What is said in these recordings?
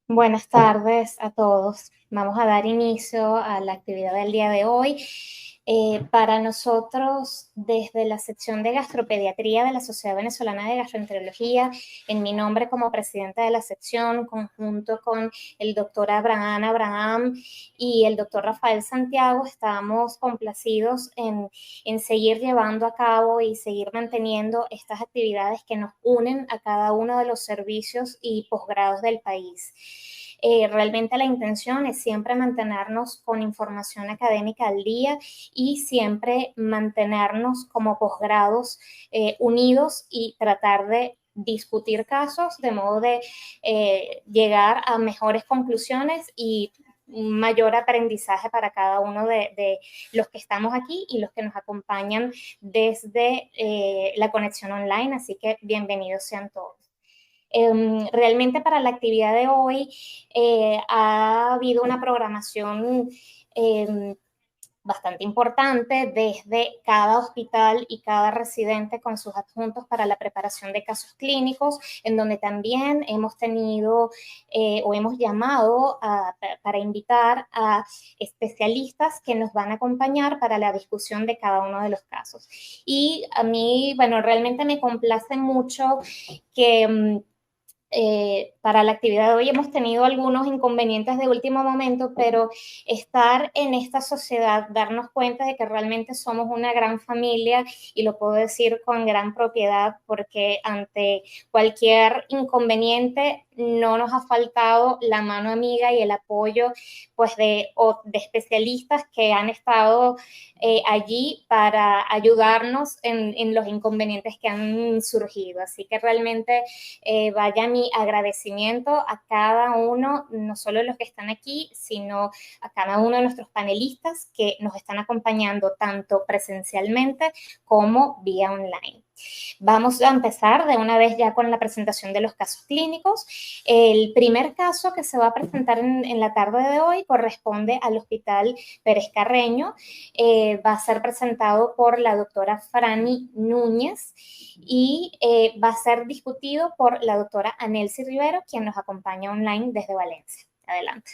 Buenas tardes a todos. Vamos a dar inicio a la actividad del día de hoy. Para nosotros, desde la sección de gastropediatría de la Sociedad Venezolana de Gastroenterología, en mi nombre como presidenta de la sección, conjunto con el doctor Abraham y el doctor Rafael Santiago, estamos complacidos en seguir llevando a cabo y seguir manteniendo estas actividades que nos unen a cada uno de los servicios y posgrados del país. Realmente la intención es siempre mantenernos con información académica al día y siempre mantenernos como posgrados unidos y tratar de discutir casos de modo de llegar a mejores conclusiones y un mayor aprendizaje para cada uno de los que estamos aquí y los que nos acompañan desde la conexión online, así que bienvenidos sean todos. Realmente para la actividad de hoy ha habido una programación bastante importante desde cada hospital y cada residente con sus adjuntos para la preparación de casos clínicos, en donde también hemos tenido o hemos llamado para invitar a especialistas que nos van a acompañar para la discusión de cada uno de los casos. Y a mí, bueno, realmente me complace mucho que para la actividad de hoy hemos tenido algunos inconvenientes de último momento, pero estar en esta sociedad, darnos cuenta de que realmente somos una gran familia, y lo puedo decir con gran propiedad porque ante cualquier inconveniente no nos ha faltado la mano amiga y el apoyo pues de especialistas que han estado allí para ayudarnos en los inconvenientes que han surgido. Así que realmente vaya mi agradecimiento a cada uno, no solo los que están aquí, sino a cada uno de nuestros panelistas que nos están acompañando tanto presencialmente como vía online. Vamos a empezar de una vez ya con la presentación de los casos clínicos. El primer caso que se va a presentar en la tarde de hoy corresponde al Hospital Pérez Carreño. Va a ser presentado por la doctora Franny Núñez y va a ser discutido por la doctora Anelsi Rivero, quien nos acompaña online desde Valencia. Adelante.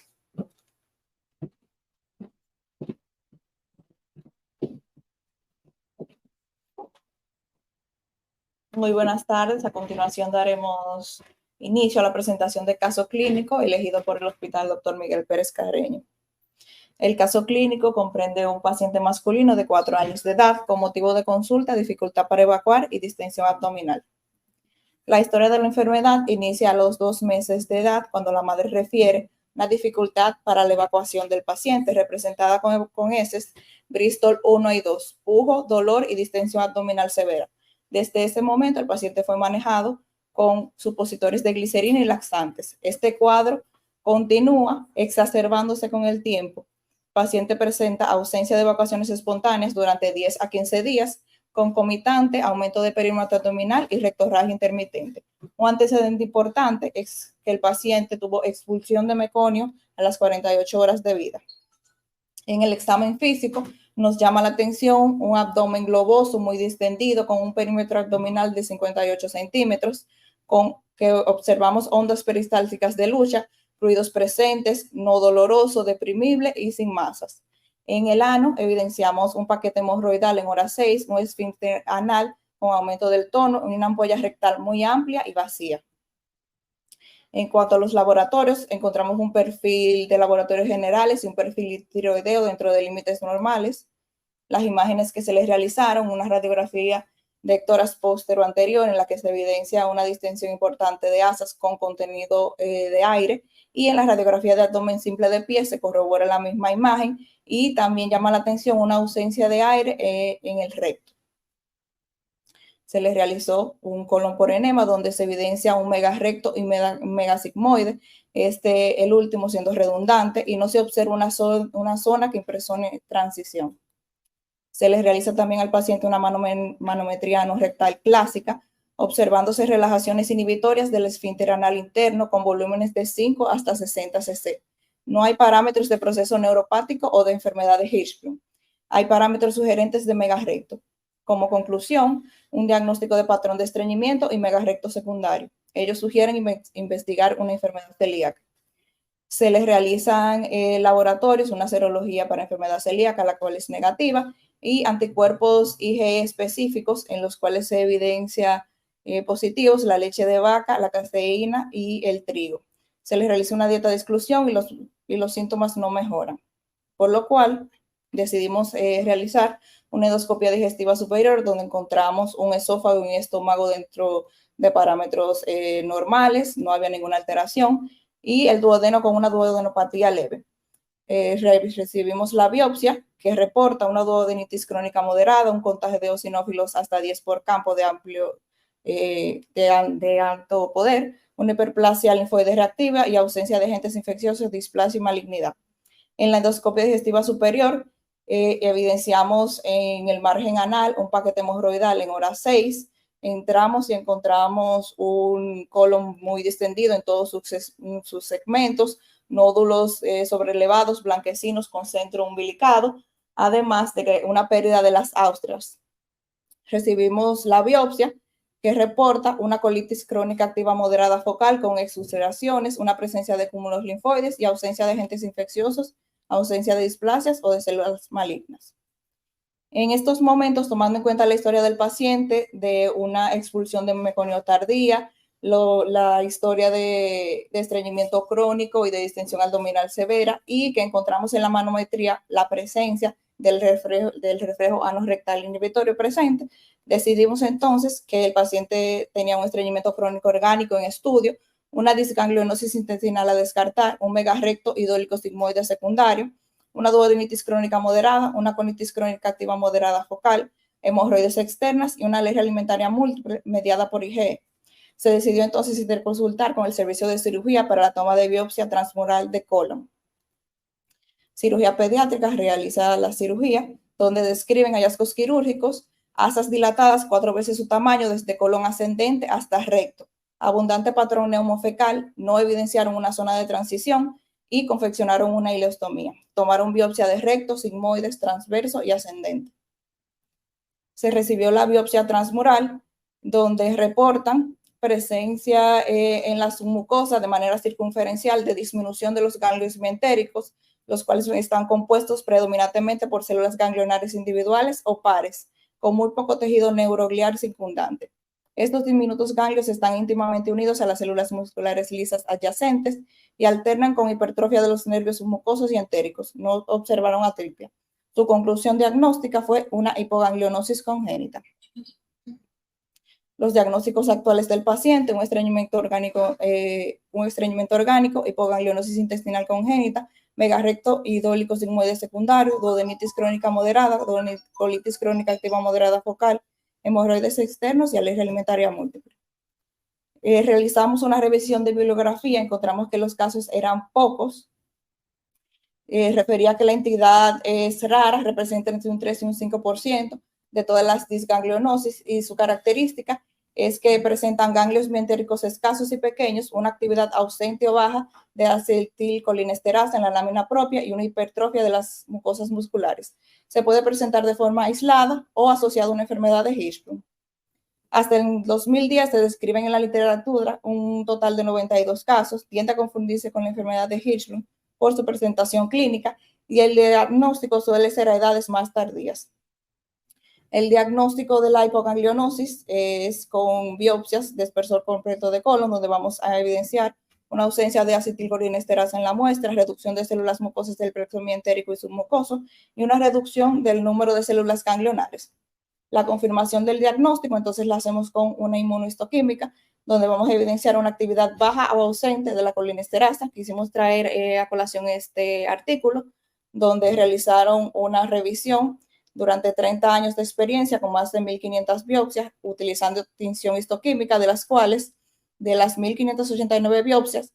Muy buenas tardes. A continuación daremos inicio a la presentación de caso clínico elegido por el Hospital Dr. Miguel Pérez Carreño. El caso clínico comprende un paciente masculino de 4 años de edad con motivo de consulta, dificultad para evacuar y distensión abdominal. La historia de la enfermedad inicia a los 2 meses de edad cuando la madre refiere una dificultad para la evacuación del paciente representada con heces Bristol 1 y 2, pujo, dolor y distensión abdominal severa. Desde ese momento, el paciente fue manejado con supositorios de glicerina y laxantes. Este cuadro continúa exacerbándose con el tiempo. El paciente presenta ausencia de evacuaciones espontáneas durante 10 a 15 días, concomitante, aumento de perímetro abdominal y rectorragia intermitente. Un antecedente importante es que el paciente tuvo expulsión de meconio a las 48 horas de vida. En el examen físico nos llama la atención un abdomen globoso muy distendido con un perímetro abdominal de 58 centímetros, con que observamos ondas peristálticas de lucha, ruidos presentes, no doloroso, deprimible y sin masas. En el ano evidenciamos un paquete hemorroidal en hora 6, un esfínter anal con aumento del tono, una ampolla rectal muy amplia y vacía. En cuanto a los laboratorios, encontramos un perfil de laboratorios generales y un perfil tiroideo dentro de límites normales. Las imágenes que se les realizaron, una radiografía de ectoras póstero anterior en la que se evidencia una distensión importante de asas con contenido de aire, y en la radiografía de abdomen simple de pie se corrobora la misma imagen y también llama la atención una ausencia de aire en el recto. Se les realizó un colon por enema donde se evidencia un megarrecto y megasigmoide, el último siendo redundante, y no se observa una zona que impresione transición. Se les realiza también al paciente una manometría anorrectal clásica, observándose relajaciones inhibitorias del esfínter anal interno con volúmenes de 5 hasta 60 cc. No hay parámetros de proceso neuropático o de enfermedad de Hirschsprung. Hay parámetros sugerentes de megarecto. Como conclusión, un diagnóstico de patrón de estreñimiento y megarecto secundario. Ellos sugieren investigar una enfermedad celíaca. Se les realizan laboratorios, una serología para enfermedad celíaca, la cual es negativa, y anticuerpos IgE específicos en los cuales se evidencia positivos la leche de vaca, la caseína y el trigo. Se les realiza una dieta de exclusión y los síntomas no mejoran, por lo cual decidimos realizar una endoscopia digestiva superior donde encontramos un esófago y un estómago dentro de parámetros normales, no había ninguna alteración, y el duodeno con una duodenopatía leve. Recibimos la biopsia que reporta una duodenitis crónica moderada, un contagio de eosinófilos hasta 10 por campo de de alto poder, una hiperplasia linfoide reactiva y ausencia de agentes infecciosos, displasia y malignidad. En la endoscopia digestiva superior evidenciamos en el margen anal un paquete hemorroidal en hora 6. Entramos y encontramos un colon muy distendido en todos sus segmentos, nódulos sobrelevados, blanquecinos con centro umbilicado, además de una pérdida de las austrias. Recibimos la biopsia que reporta una colitis crónica activa moderada focal con exulceraciones, una presencia de cúmulos linfoides y ausencia de agentes infecciosos, ausencia de displasias o de células malignas. En estos momentos, tomando en cuenta la historia del paciente de una expulsión de meconio tardía, la historia de estreñimiento crónico y de distensión abdominal severa, y que encontramos en la manometría la presencia del reflejo anorrectal inhibitorio presente, decidimos entonces que el paciente tenía un estreñimiento crónico orgánico en estudio, una disganglionosis intestinal a descartar, un megarecto idólico sigmoide secundario, una duodenitis crónica moderada, una colitis crónica activa moderada focal, hemorroides externas y una alergia alimentaria múltiple mediada por IgE. Se decidió entonces interconsultar con el servicio de cirugía para la toma de biopsia transmural de colon. Cirugía pediátrica, realiza la cirugía, donde describen hallazgos quirúrgicos, asas dilatadas 4 veces su tamaño desde colon ascendente hasta recto, abundante patrón neumofecal, no evidenciaron una zona de transición y confeccionaron una ileostomía. Tomaron biopsia de recto, sigmoides, transverso y ascendente. Se recibió la biopsia transmural, donde reportan presencia en la submucosa de manera circunferencial de disminución de los ganglios mientéricos, los cuales están compuestos predominantemente por células ganglionares individuales o pares, con muy poco tejido neurogliar circundante. Estos diminutos ganglios están íntimamente unidos a las células musculares lisas adyacentes y alternan con hipertrofia de los nervios submucosos y entéricos. No observaron atripia. Su conclusión diagnóstica fue una hipoganglionosis congénita. Los diagnósticos actuales del paciente: un estreñimiento orgánico, hipoganglionosis intestinal congénita, megarecto idólico sigmoide secundario, duodenitis crónica moderada, colitis crónica activa moderada focal, hemorroides externos y alergia alimentaria múltiple. Realizamos una revisión de bibliografía, encontramos que los casos eran pocos. Refería que la entidad es rara, representa entre un 3 y un 5% de todas las disganglionosis, y su característica es que presentan ganglios mientéricos escasos y pequeños, una actividad ausente o baja de acetilcolinesterasa en la lámina propia y una hipertrofia de las mucosas musculares. Se puede presentar de forma aislada o asociada a una enfermedad de Hirschsprung. Hasta el 2010 se describen en la literatura un total de 92 casos, tiende a confundirse con la enfermedad de Hirschsprung por su presentación clínica, y el diagnóstico suele ser a edades más tardías. El diagnóstico de la hipoganglionosis es con biopsias de espesor completo de colon, donde vamos a evidenciar una ausencia de acetilcolinesterasa en la muestra, reducción de células mucosas del plexo mientérico y submucoso y una reducción del número de células ganglionares. La confirmación del diagnóstico entonces la hacemos con una inmunohistoquímica, donde vamos a evidenciar una actividad baja o ausente de la colinesterasa. Quisimos traer a colación este artículo, donde realizaron una revisión durante 30 años de experiencia con más de 1.500 biopsias utilizando tinción histoquímica, de las cuales, de las 1.589 biopsias,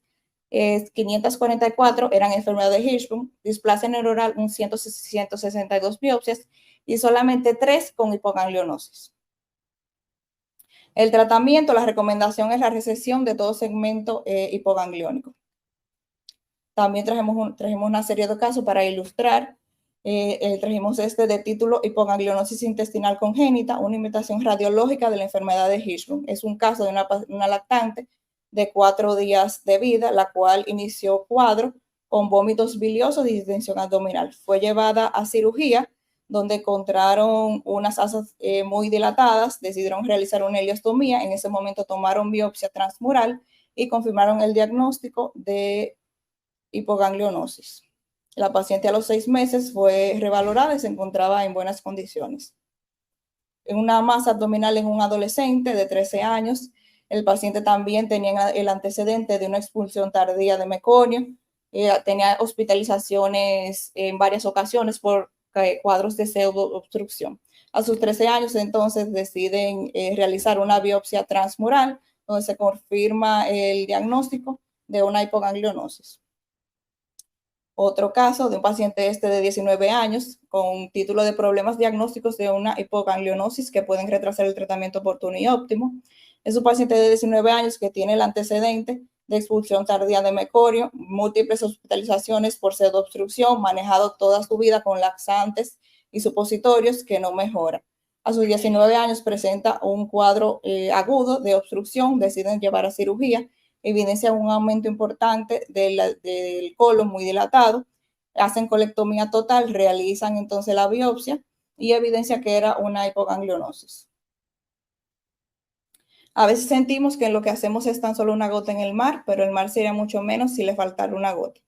544 eran enfermedad de Hirschsprung, displasia neuronal, 162 biopsias y solamente 3 con hipoganglionosis. El tratamiento, la recomendación es la resección de todo segmento hipogangliónico. También trajimos una serie de casos para ilustrar. Trajimos este de título hipoganglionosis intestinal congénita, una imitación radiológica de la enfermedad de Hirschsprung. Es un caso de una lactante de 4 días de vida, la cual inició cuadro con vómitos biliosos y distensión abdominal. Fue llevada a cirugía, donde encontraron unas asas muy dilatadas, decidieron realizar una ileostomía. En ese momento tomaron biopsia transmural y confirmaron el diagnóstico de hipoganglionosis. La paciente a los 6 meses fue revalorada y se encontraba en buenas condiciones. En una masa abdominal en un adolescente de 13 años, el paciente también tenía el antecedente de una expulsión tardía de meconio, tenía hospitalizaciones en varias ocasiones por cuadros de pseudoobstrucción. A sus 13 años, entonces, deciden realizar una biopsia transmural, donde se confirma el diagnóstico de una hipoganglionosis. Otro caso de un paciente de 19 años con título de problemas diagnósticos de una hipoganglionosis que pueden retrasar el tratamiento oportuno y óptimo. Es un paciente de 19 años que tiene el antecedente de expulsión tardía de meconio, múltiples hospitalizaciones por pseudoobstrucción, manejado toda su vida con laxantes y supositorios que no mejora. A sus 19 años presenta un cuadro agudo de obstrucción, deciden llevar a cirugía, evidencia un aumento importante del colon muy dilatado, hacen colectomía total, realizan entonces la biopsia y evidencia que era una hipoganglionosis. A veces sentimos que lo que hacemos es tan solo una gota en el mar, pero el mar sería mucho menos si le faltara una gota.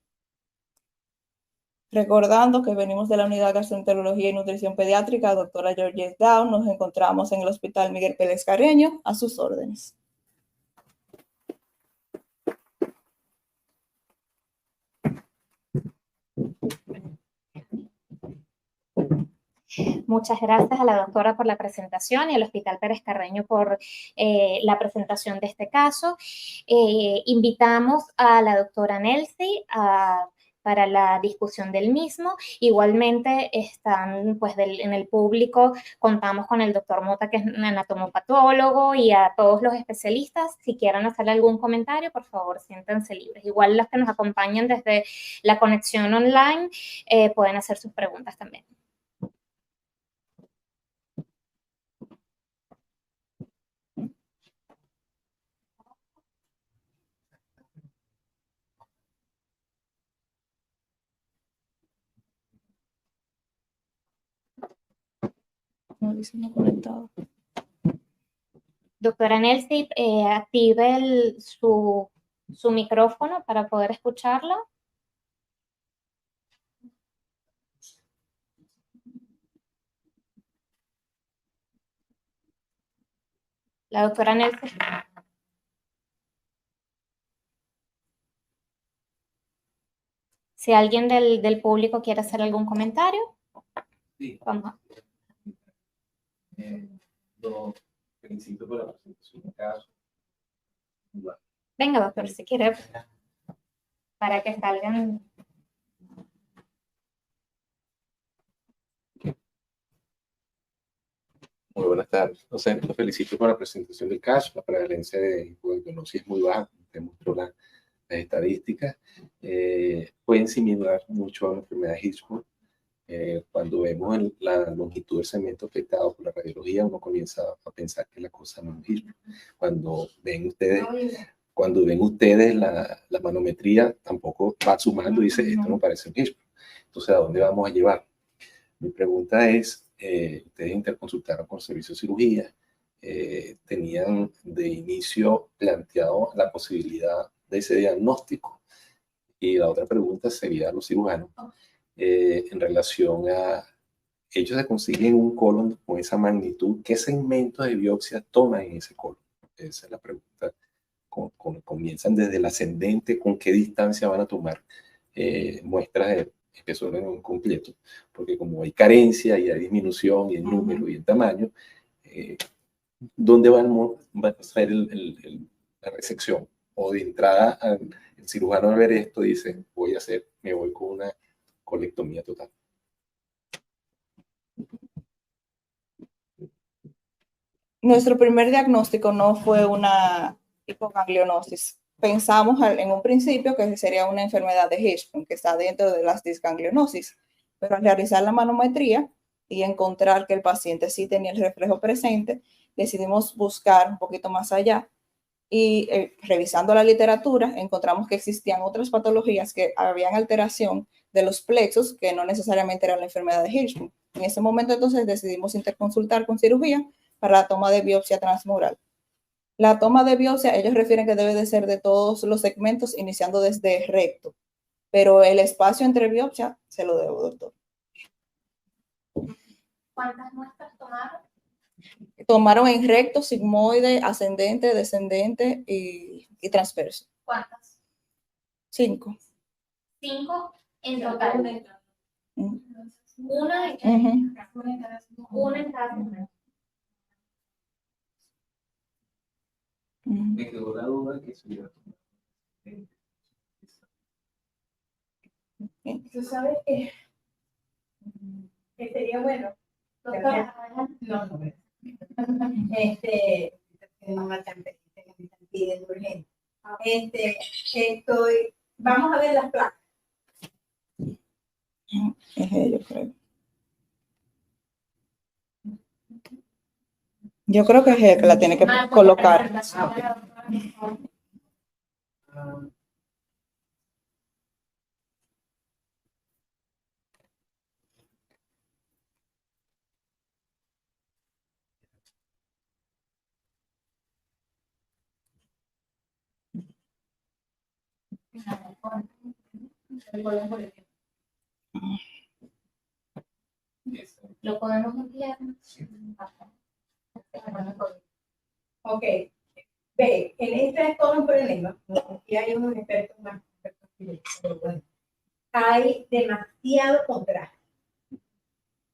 Recordando que venimos de la Unidad de Gastroenterología y Nutrición Pediátrica, doctora Georgette Down, nos encontramos en el Hospital Miguel Pérez Carreño, a sus órdenes. Muchas gracias a la doctora por la presentación y al Hospital Pérez Carreño por la presentación de este caso. Invitamos a la doctora Nelcy para la discusión del mismo. Igualmente están, pues, en el público, contamos con el doctor Mota, que es un anatomopatólogo, y a todos los especialistas. Si quieren hacer algún comentario, por favor, siéntanse libres. Igual los que nos acompañan desde la conexión online pueden hacer sus preguntas también. No dice no conectado. Doctora Nelcy, active su micrófono para poder escucharla. La doctora Nelcy. Si alguien del público quiere hacer algún comentario. Sí. Vamos. Lo felicito por la presentación de caso. Venga, doctor, si quiere, para que salgan. Muy buenas tardes. Lo felicito por la presentación del caso. La prevalencia de hipoganglionosis es muy baja, demostró las estadísticas. Pueden similar mucho a la enfermedad de Hirschsprung. Cuando vemos la longitud del segmento afectado por la radiología, uno comienza a pensar que la cosa no es Hirschsprung. Cuando ven ustedes la manometría, tampoco va sumando y dice, esto no parece un Hirschsprung. Entonces, ¿a dónde vamos a llevar? Mi pregunta es, ustedes interconsultaron con servicio de cirugía, tenían de inicio planteado la posibilidad de ese diagnóstico. Y la otra pregunta sería a los cirujanos, en relación a, ellos se consiguen un colon con esa magnitud, ¿qué segmento de biopsia toman en ese colon? Esa es la pregunta. Comienzan desde el ascendente, ¿con qué distancia van a tomar muestras de espesor en completo? Porque como hay carencia y hay disminución y en número y en tamaño, ¿dónde va a ser la resección? O de entrada, el cirujano al ver esto dice, me voy con una colectomía total. Nuestro primer diagnóstico no fue una hipoganglionosis. pensamos en un principio que sería una enfermedad de Hirschsprung, que está dentro de las disganglionosis, pero al realizar la manometría y encontrar que el paciente sí tenía el reflejo presente, decidimos buscar un poquito más allá y revisando la literatura encontramos que existían otras patologías que habían alteración de los plexos que no necesariamente era la enfermedad de Hirschsprung. En ese momento entonces decidimos interconsultar con cirugía para la toma de biopsia transmural. La toma de biopsia, ellos refieren que debe de ser de todos los segmentos, iniciando desde recto, pero el espacio entre biopsia se lo debo, doctor. ¿Cuántas muestras tomaron? Tomaron en recto, sigmoide, ascendente, descendente y transverso. ¿Cuántas? 5. 5 en total. Una en cada segmento. Me quedó la duda que se hubiera tomado. Tú sabes que sería bueno. Doctora, No. Una tempestad que me están pidiendo urgente. Vamos a ver las placas. Es ello, creo. Yo creo que es el que la tiene que colocar. Lo podemos enviar. Ok. Ve, en este es todo un problema. Aquí hay unos expertos más expertos que yo, pero bueno. Hay demasiado contraste.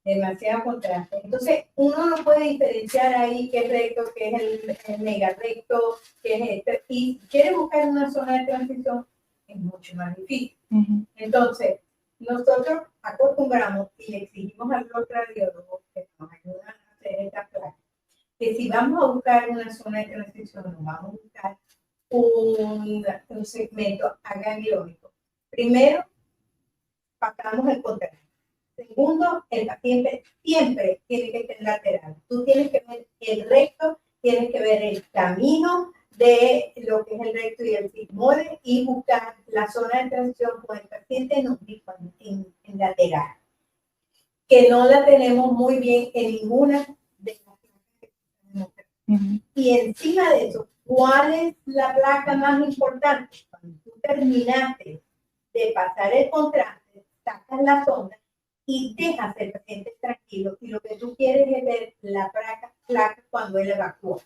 Demasiado contraste. Entonces, uno no puede diferenciar ahí qué recto, qué es el mega recto, qué es este. Y si quiere buscar una zona de transición, es mucho más difícil. Entonces, nosotros acostumbramos y le exigimos a los radiólogos que nos ayudan a hacer esta placa, que si vamos a buscar una zona de transición, nos vamos a buscar un segmento agangliónico. Primero, pasamos el contraste. Segundo, el paciente siempre tiene que ser lateral. Tú tienes que ver el recto, tienes que ver el camino de lo que es el recto y el sigmoide y buscar la zona de transición con el paciente en lateral, que no la tenemos muy bien en ninguna de las placas que tenemos. Y encima de eso, ¿cuál es la placa más importante? Cuando tú terminaste de pasar el contraste, sacas la sonda y dejas al paciente tranquilo, y lo que tú quieres es ver la placa cuando él evacúa,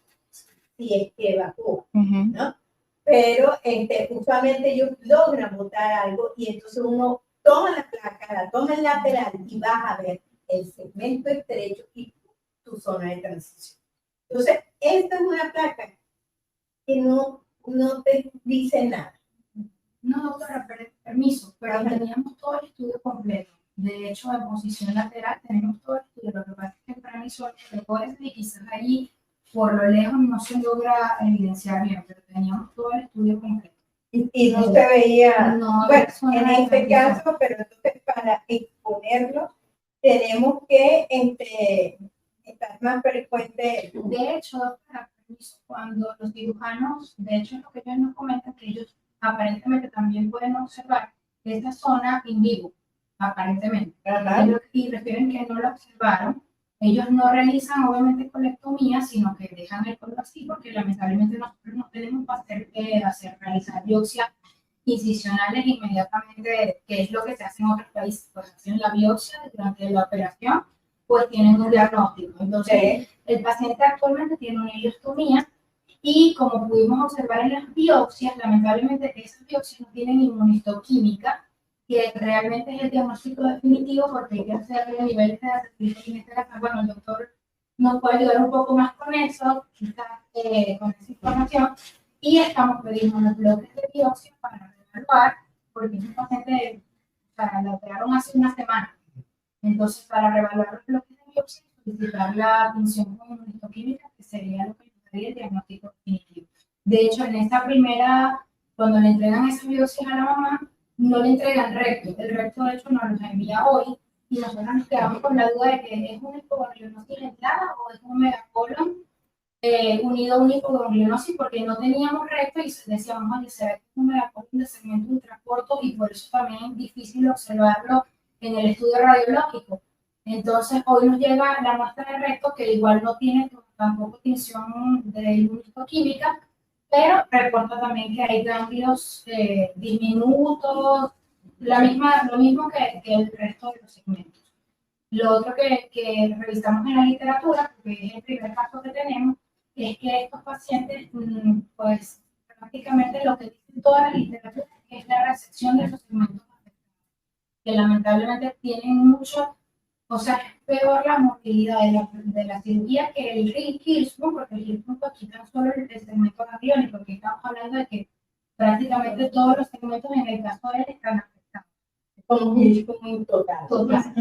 si es que evacúa, ¿no? Pero usualmente ellos logran botar algo y entonces uno toma la placa, la toma en lateral y vas a ver el segmento estrecho y tu zona de transición. Entonces, esta es una placa que no te dice nada. No, doctora, permiso, pero teníamos todo el estudio completo. De hecho, en posición lateral tenemos todo el estudio. Lo que pasa es que el permiso lo puedes y quizás allí, por lo lejos, no se logra evidenciar bien, pero teníamos todo el estudio completo. Y no se veía, no, bueno, en de este caso, pero entonces para exponerlo tenemos que estar más frecuente. De hecho, doctora, permiso, cuando los cirujanos, de hecho es lo que ellos nos comentan, que ellos aparentemente también pueden observar esta zona in vivo, aparentemente. Y refieren que no la observaron. Ellos no realizan obviamente colectomía, sino que dejan el color así, porque lamentablemente nosotros no tenemos para realizar biopsias incisionales inmediatamente, que es lo que se hace en otros países, pues hacen la biopsia durante la operación, pues tienen un diagnóstico. Entonces, el paciente actualmente tiene una ileostomía y como pudimos observar en las biopsias, lamentablemente esas biopsias no tienen inmunistoquímica, que realmente es el diagnóstico definitivo porque hay que hacerle niveles de acetilcolina. Bueno, el doctor nos puede ayudar un poco más con eso, quizás con esa información, y estamos pidiendo los bloques de biopsia para evaluar, porque ese paciente, la operaron hace una semana. Entonces, para reevaluar los bloques de biopsia, solicitar la punción con inmunistoquímica, que sería lo que nos daría el diagnóstico definitivo. De hecho, en esta primera cuando le entregan esas biopsias a la mamá, no le entregan recto. El recto, de hecho, nos los envía hoy y nosotros nos quedamos con la duda de que es una hipoganglionosis entrada o es un megacolon unido a una hipoganglionosis, porque no teníamos recto y decíamos, oye, será que es un megacolon de segmento ultracorto y por eso también es difícil observarlo en el estudio radiológico. Entonces, hoy nos llega la muestra de recto, que igual no tiene tampoco tinción de inmunohistoquímica, pero reporta también que hay ganglios diminutos, lo mismo que el resto de los segmentos. Lo otro que revisamos en la literatura, porque es el primer caso que tenemos, es que estos pacientes, pues prácticamente lo que dice toda la literatura es la resección de los segmentos afectados, que lamentablemente tienen mucho, o sea, es peor la movilidad de la cirugía que el Hirschsprung, porque el Hirschsprung aquí tan solo el segmento gangliónico, porque estamos hablando de que prácticamente todos los segmentos en el caso de él están afectados. Como un Hirschsprung total. Total.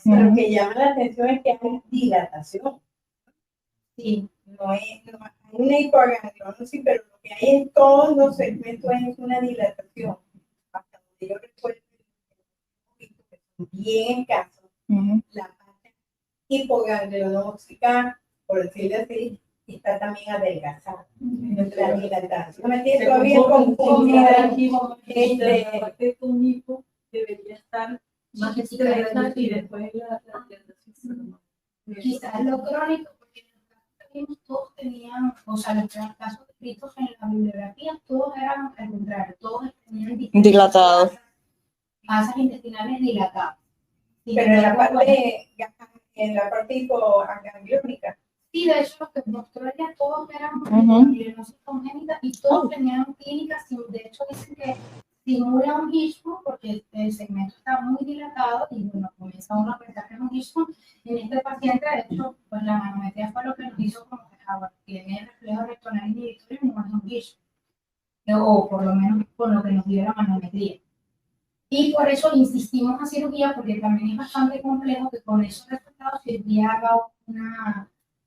Lo que llama la atención es que hay dilatación. Sí. No hay una hipoganglionosis, pero lo que hay en todos los segmentos es una dilatación. Hasta donde yo recuerdo, bien en caso, la parte hipoganglionósica, por decirlo así, está también adelgazada. La dilatación. Me tiene todavía confundida. La parte con hipo debería estar más estresa y después la dilatación. Quizás lo crónico, porque en los casos que vimos todos tenían, o sea, los casos escritos en la bibliografía, todos eran al contrario, todos tenían Dilatados. masas intestinales dilatadas. Sí, Pero en la parte hipogangliónica. sí, de hecho, los que mostró ella todos eran ganglionosis congénita y todos tenían clínicas, de hecho dicen que simula un Hirschsprung porque el segmento está muy dilatado y bueno, comienza uno a pensar que es un Hirschsprung. En este paciente, de hecho, pues la manometría fue lo que nos hizo como que tiene el reflejo rectonal inhibitorio y no es un Hirschsprung, o por lo menos con lo que nos dio la manometría. Y por eso insistimos en cirugía, porque también es bastante complejo que con esos resultados cirugía haga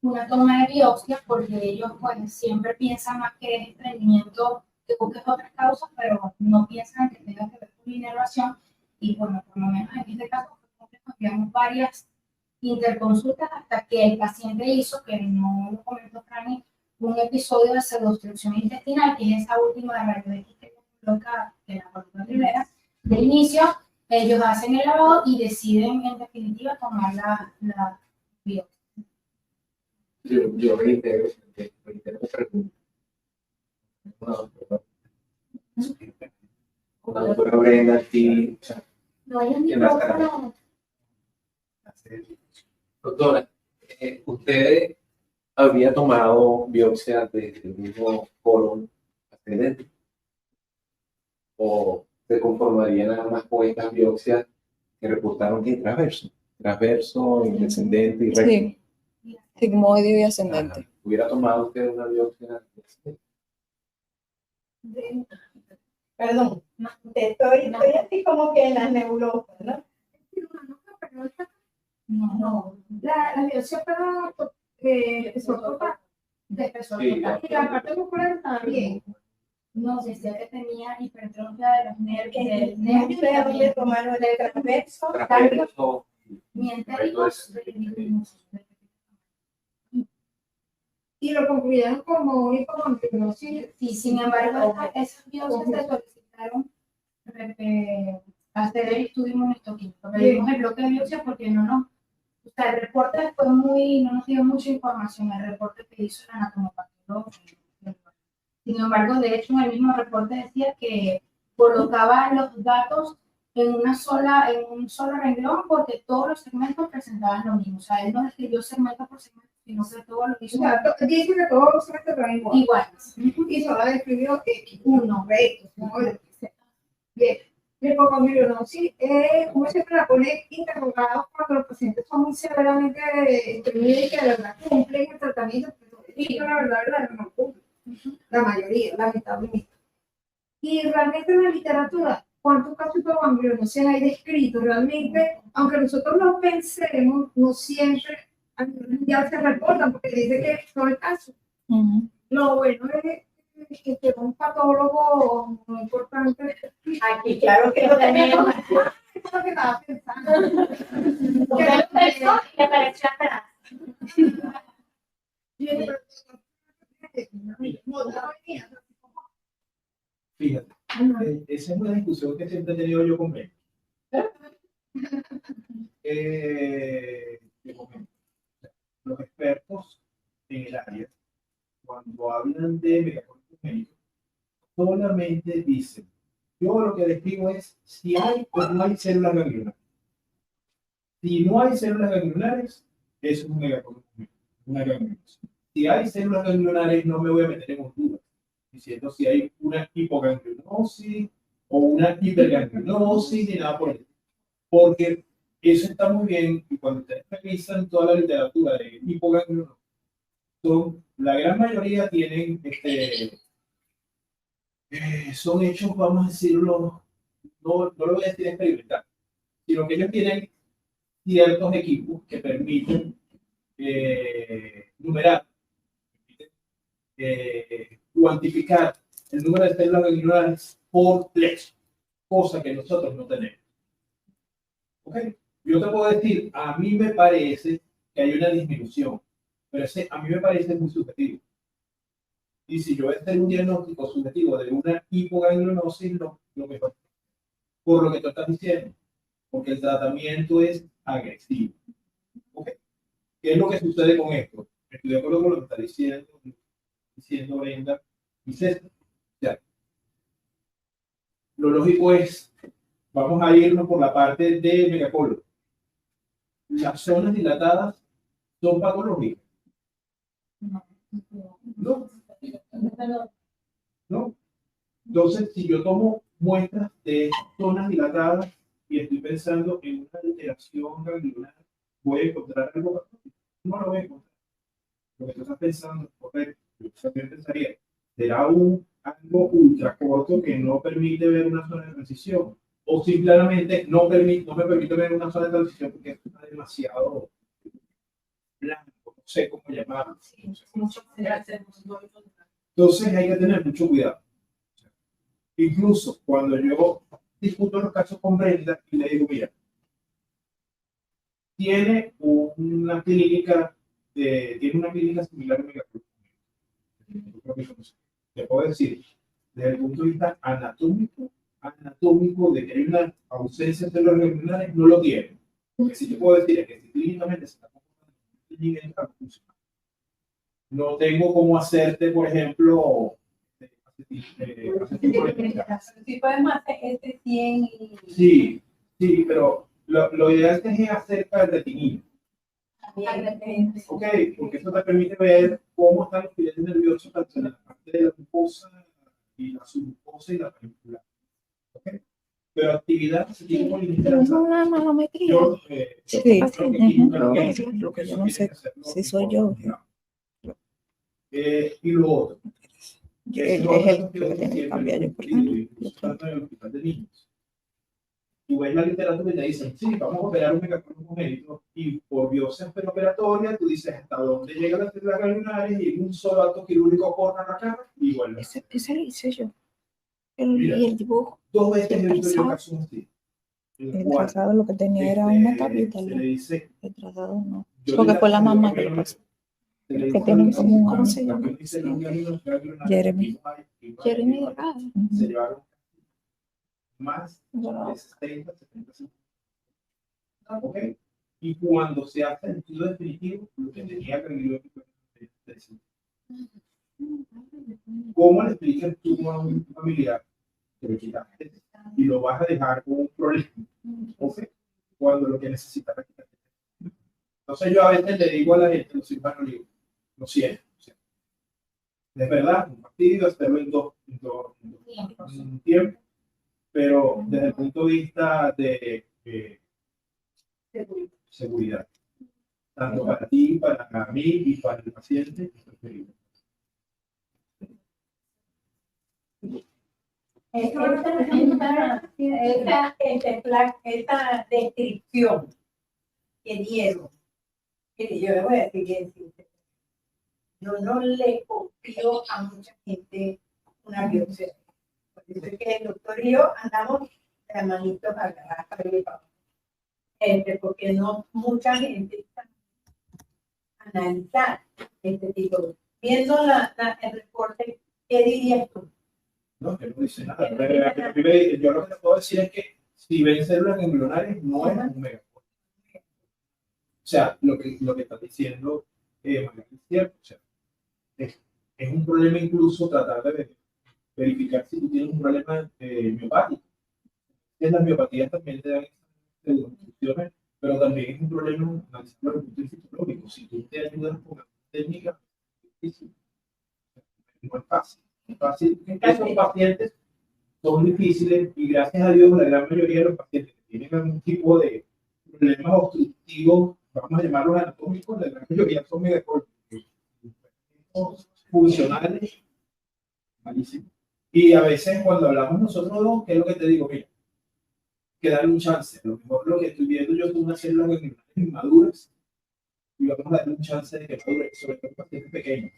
una toma de biopsia, porque ellos pues siempre piensan más que es estreñimiento que busque otras causas, pero no piensan que tenga que ver con la inervación. Y bueno, por lo menos en este caso fue complejo, enviamos varias interconsultas hasta que el paciente hizo, que no lo comentó Franny, un episodio de pseudoobstrucción intestinal, que es esa última radioitis que coloca en la columna primera. De inicio, ellos hacen el lavado y deciden en definitiva tomar la biopsia. Yo reitero mi pregunta. Una doctora Brenda aquí. No hay un En la micrófono. Doctora, ¿usted había tomado biopsia del mismo colon ascendente? ¿O se conformaría nada más con estas biopsias que reportaron en transverso, en descendente y recto? Sí, sigmoide y ascendente. Ajá. ¿Hubiera tomado usted una biopsia? Perdón, estoy así como que en las nebulosas, ¿no? No. La biopsia para espesor total. De espesor Sí, total. Y la parte muscular también. No, decía que tenía hipertrofia de los nervios. Del No nervio sé a dónde tomaron el transverso. Transverso. mientéricos. Y lo concluyeron como hipoganglionosis. Y sin embargo, esas biopsias se solicitaron hacer el estudio inmunohistoquímico. Pedimos el bloque de biopsia porque o sea, el reporte fue no nos dio mucha información, el reporte que hizo el anatomopatólogo. Sin embargo, de hecho, en el mismo reporte decía que colocaba los datos en un solo renglón porque todos los segmentos presentaban lo mismo. O sea, él no describió segmento por segmento, sino que todo lo hizo Dice que todos los segmentos igual. iguales. Y solo describió X1, recto, ¿no? Bien. La hipoganglionosis, uno siempre la pone interrogada cuando los pacientes son muy severamente estreñidos y que de verdad cumplen el tratamiento, pero la verdad no cumplen. La mayoría, lamentablemente. Y realmente en la literatura, ¿cuántos casos de hipoganglionosis hay descritos? Realmente, aunque nosotros lo pensemos, no siempre ya se reportan, porque dice que no es el caso. Lo bueno es que un patólogo muy importante. Aquí, claro que lo tenemos. Eso es lo que estaba pensando. Usted lo pensó y le pareció atrás. Fíjate, esa es una discusión que siempre he tenido yo con Ben. Te comento. Los expertos en el área, cuando hablan de megacortes médicos, solamente dicen, yo lo que les digo es si hay o no hay células ganglionares. Si no hay células ganglionares, es un megacorte médico, una ganglionosis. Si hay células ganglionares, no me voy a meter en dudas, diciendo si hay una hipoganglionosis o una hiperganglionosis ni nada por el estilo. Porque eso está muy bien y cuando ustedes revisan toda la literatura de hipoganglionosis, la gran mayoría tienen, son hechos, vamos a decirlo, no lo voy a decir experimental, sino que ellos tienen ciertos equipos que permiten numerar, cuantificar el número de células ganglionares por lecho, cosa que nosotros no tenemos. ¿Ok? Yo te puedo decir, a mí me parece que hay una disminución, pero a mí me parece muy subjetivo. Y si yo voy a hacer un diagnóstico subjetivo de una hipoganglionosis, lo mejor, por lo que tú estás diciendo, porque el tratamiento es agresivo. ¿Ok? ¿Qué es lo que sucede con esto? Estoy de acuerdo con lo que está diciendo Brenda y César. Ya. Lo lógico es, vamos a irnos por la parte de megacolon. Las zonas dilatadas son patológicas. No. ¿No? Entonces, si yo tomo muestras de zonas dilatadas y estoy pensando en una alteración ganglionar, ¿voy a encontrar algo? No lo voy a encontrar. Lo que tú estás pensando, correcto, yo también pensaría, será algo ultra corto que no permite ver una zona de transición, o simplemente no me permite ver una zona de transición porque está demasiado blanco, no sé cómo llamarlo. Entonces hay que tener mucho cuidado. Incluso cuando yo discuto los casos con Brenda y le digo, mira, tiene una clínica similar a megacolon. Te puedo decir, desde el punto de vista anatómico de que hay una ausencia de células ganglionares, no lo tiene. Lo que sí te puedo decir es que si clínicamente se está comportando, no tengo cómo hacerte, por ejemplo, Si podemos hacer este 100 y... Sí, pero lo ideal es hacer para el retinil. Ok, porque eso te permite ver cómo están los fluidos nerviosos tanto en la parte de la mucosa y la submucosa y la película. ¿Ok? Pero actividad se tiene por Pero es una manometría. Sí, lo que yo no sé si soy yo. Y lo otro. Es el que tiene que cambiar yo, por ejemplo. Tú ves la literatura y te dicen, sí, vamos a operar un megacolon médico y por biopsia preoperatoria tú dices hasta dónde llegan las células ganglionares y en un solo acto quirúrgico cortan la cara y vuelven. Ese lo hice yo. Y el dibujo. 2 veces he visto yo casos así. El trazado lo que tenía era una tablita. El trazado no. Porque fue la mamá que lo pasó. Que tienen como un, ¿cómo se llama? Jeremy. Jeremy Dorado. Se llevaron más de 60, 70. ¿Ok? Y cuando se hace el estudio definitivo, lo que tenía que decir. ¿Cómo le explicas tú a un familiar que le quitaste y lo vas a dejar con un problema? ¿Ok? Cuando lo que necesita es quitarte. Entonces yo a veces le digo a la gente, los cirujanos, digo, lo siento. Es verdad, un fastidio hacerlo en dos tiempos, pero desde el punto de vista de seguridad, tanto para ti, para mí y para el paciente, es preferible. Esta descripción que dieron, que yo le voy a decir, yo no le confío a mucha gente una biopsia. Por eso es que el doctor y yo andamos de manitos agarradas para el papá. Porque no mucha gente está analizar este tipo de... Viendo el reporte, ¿qué dirías tú? No, que no dice nada. Yo lo que te puedo decir es que si ven células ganglionares, no es un megacolon. O sea, lo que está diciendo María es cierto. O sea, es un problema incluso tratar de verificar si tú tienes un problema miopático. En las miopatías también te dan funciones, pero también es un problema desde el punto de vista fisiológico. Si tú te ayudas con la técnica, no es fácil. Es fácil. Esos pacientes son difíciles y gracias a Dios la gran mayoría de los pacientes que tienen algún tipo de problemas obstructivos, vamos a llamarlos anatómicos, la gran mayoría son megacolon funcionales, malísimos. Y a veces cuando hablamos nosotros dos, ¿qué es lo que te digo? Mira, que darle un chance. A lo mejor lo que estoy viendo yo son unas células ganglionares inmaduras y vamos a darle un chance de que madure, sobre todo en pacientes pequeños.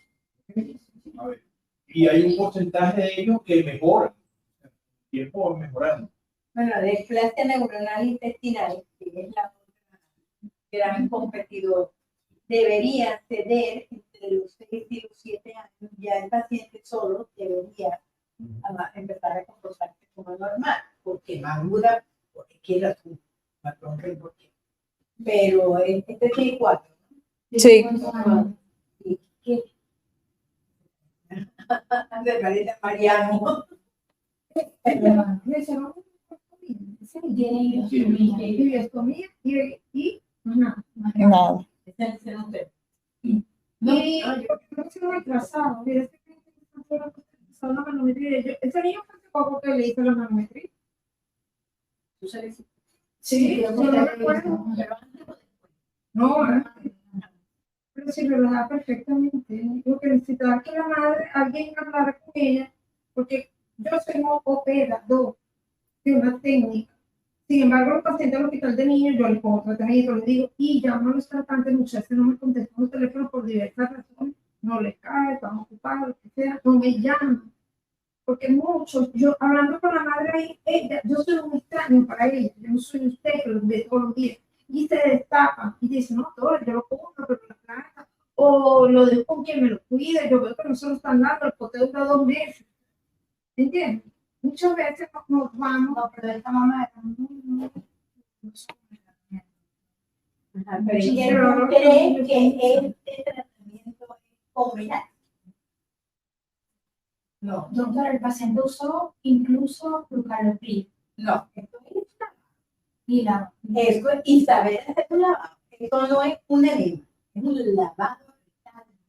A ver. Y hay un porcentaje de ellos que mejoran. El tiempo va mejorando. Bueno, la displasia neuronal intestinal, que es la otra gran competidor, debería ceder entre los 6 y los 7 años. Ya el paciente solo debería empezar a comportarse como normal, porque madura, porque quiera su patrón del porqué. Pero este tiene 4. Sí. ¿Qué? De Mariano. Y Nada. y no se lo retrasado. Mira, son la manometría. Ese niño fue hace poco que le hizo la manometría. ¿Tú sabes? Sí, yo no recuerdo. No, pero sí, lo da perfectamente. Lo que necesitaba que la madre, alguien hablara con ella, porque yo soy un operador de una técnica. Sin embargo, los pacientes del hospital de niños, yo les pongo tratamiento, les digo, y llamo a los tratantes, muchas veces no me contestan los teléfonos por diversas razones, no les cae, están ocupados, lo que sea, no me llaman. Porque muchos, yo hablando con la madre ahí, yo soy un extraño para ella, yo no soy usted que los ve todos los días. Y se destapan y dicen, no, doctor, yo lo compro, pero la plata, o lo dejo con quien me lo cuide, yo veo que no se lo están dando, el poteo dura 2 meses. ¿Entiendes? Muchas veces nos vamos. No, pero esta mamá era muy Pero ¿cree que este tratamiento es combinado? No, doctor, el paciente usó incluso flucaloprid. no, esto es Y la eso, y saber hacer un lavado. Esto no es un enema, es un lavado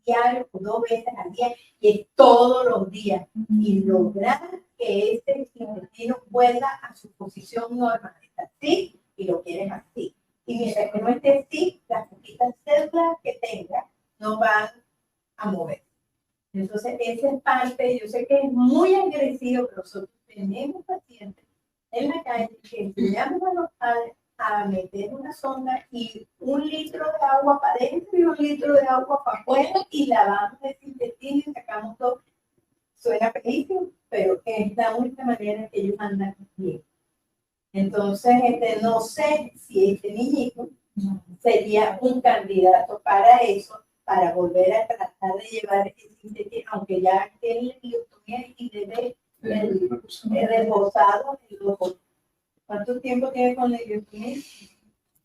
diario, 2 veces al día, y es todos los días. Y lograr que ese intestino vuelva a su posición normal. Está así y lo quieres así. Y mientras que no esté así, las poquitas células que tenga no van a mover. Entonces, esa es parte, yo sé que es muy agresivo, pero nosotros tenemos pacientes en la calle que enseñamos a los padres a meter una sonda y 1 litro de agua para adentro y 1 litro de agua para afuera y lavamos ese intestino y sacamos todo. Suena feísimo, pero es la única manera en que ellos andan bien. Entonces, no sé si este niñito sería un candidato para eso, para volver a tratar de llevar ese intestino, aunque ya él lo tenía y debe el reposado. ¿Cuánto tiempo tiene con la guillotina?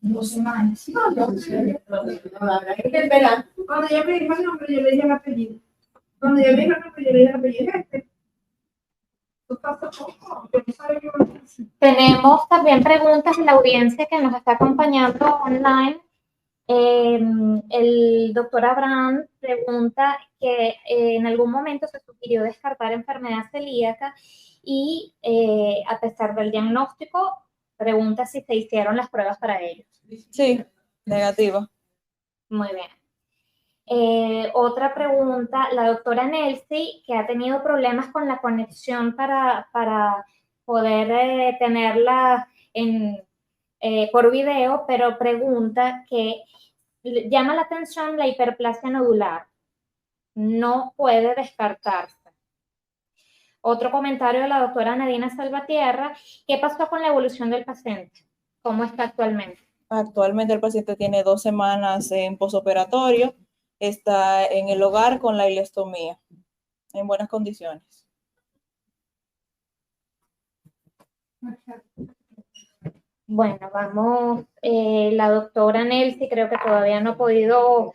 2 semanas. No, habrá que esperar. Cuando ella me dijo el nombre, yo le dije el apellido. Cuando ella me dijo el nombre, yo le dije el apellido. Esto pasa poco. Yo no sabía que iba a decir. Tenemos también preguntas de la audiencia que nos está acompañando online. El doctor Abraham pregunta que en algún momento se sugirió descartar enfermedad celíaca y a pesar del diagnóstico, pregunta si se hicieron las pruebas para ellos. Sí, negativa. Muy bien. Otra pregunta, la doctora Nelsi, que ha tenido problemas con la conexión para poder tenerla por video, pero pregunta que llama la atención la hiperplasia nodular. No puede descartarse. Otro comentario de la doctora Nadina Salvatierra: ¿qué pasó con la evolución del paciente? ¿Cómo está actualmente? Actualmente el paciente tiene 2 semanas en posoperatorio, está en el hogar con la ileostomía, en buenas condiciones. Bueno, vamos, la doctora Nelsi creo que todavía no ha podido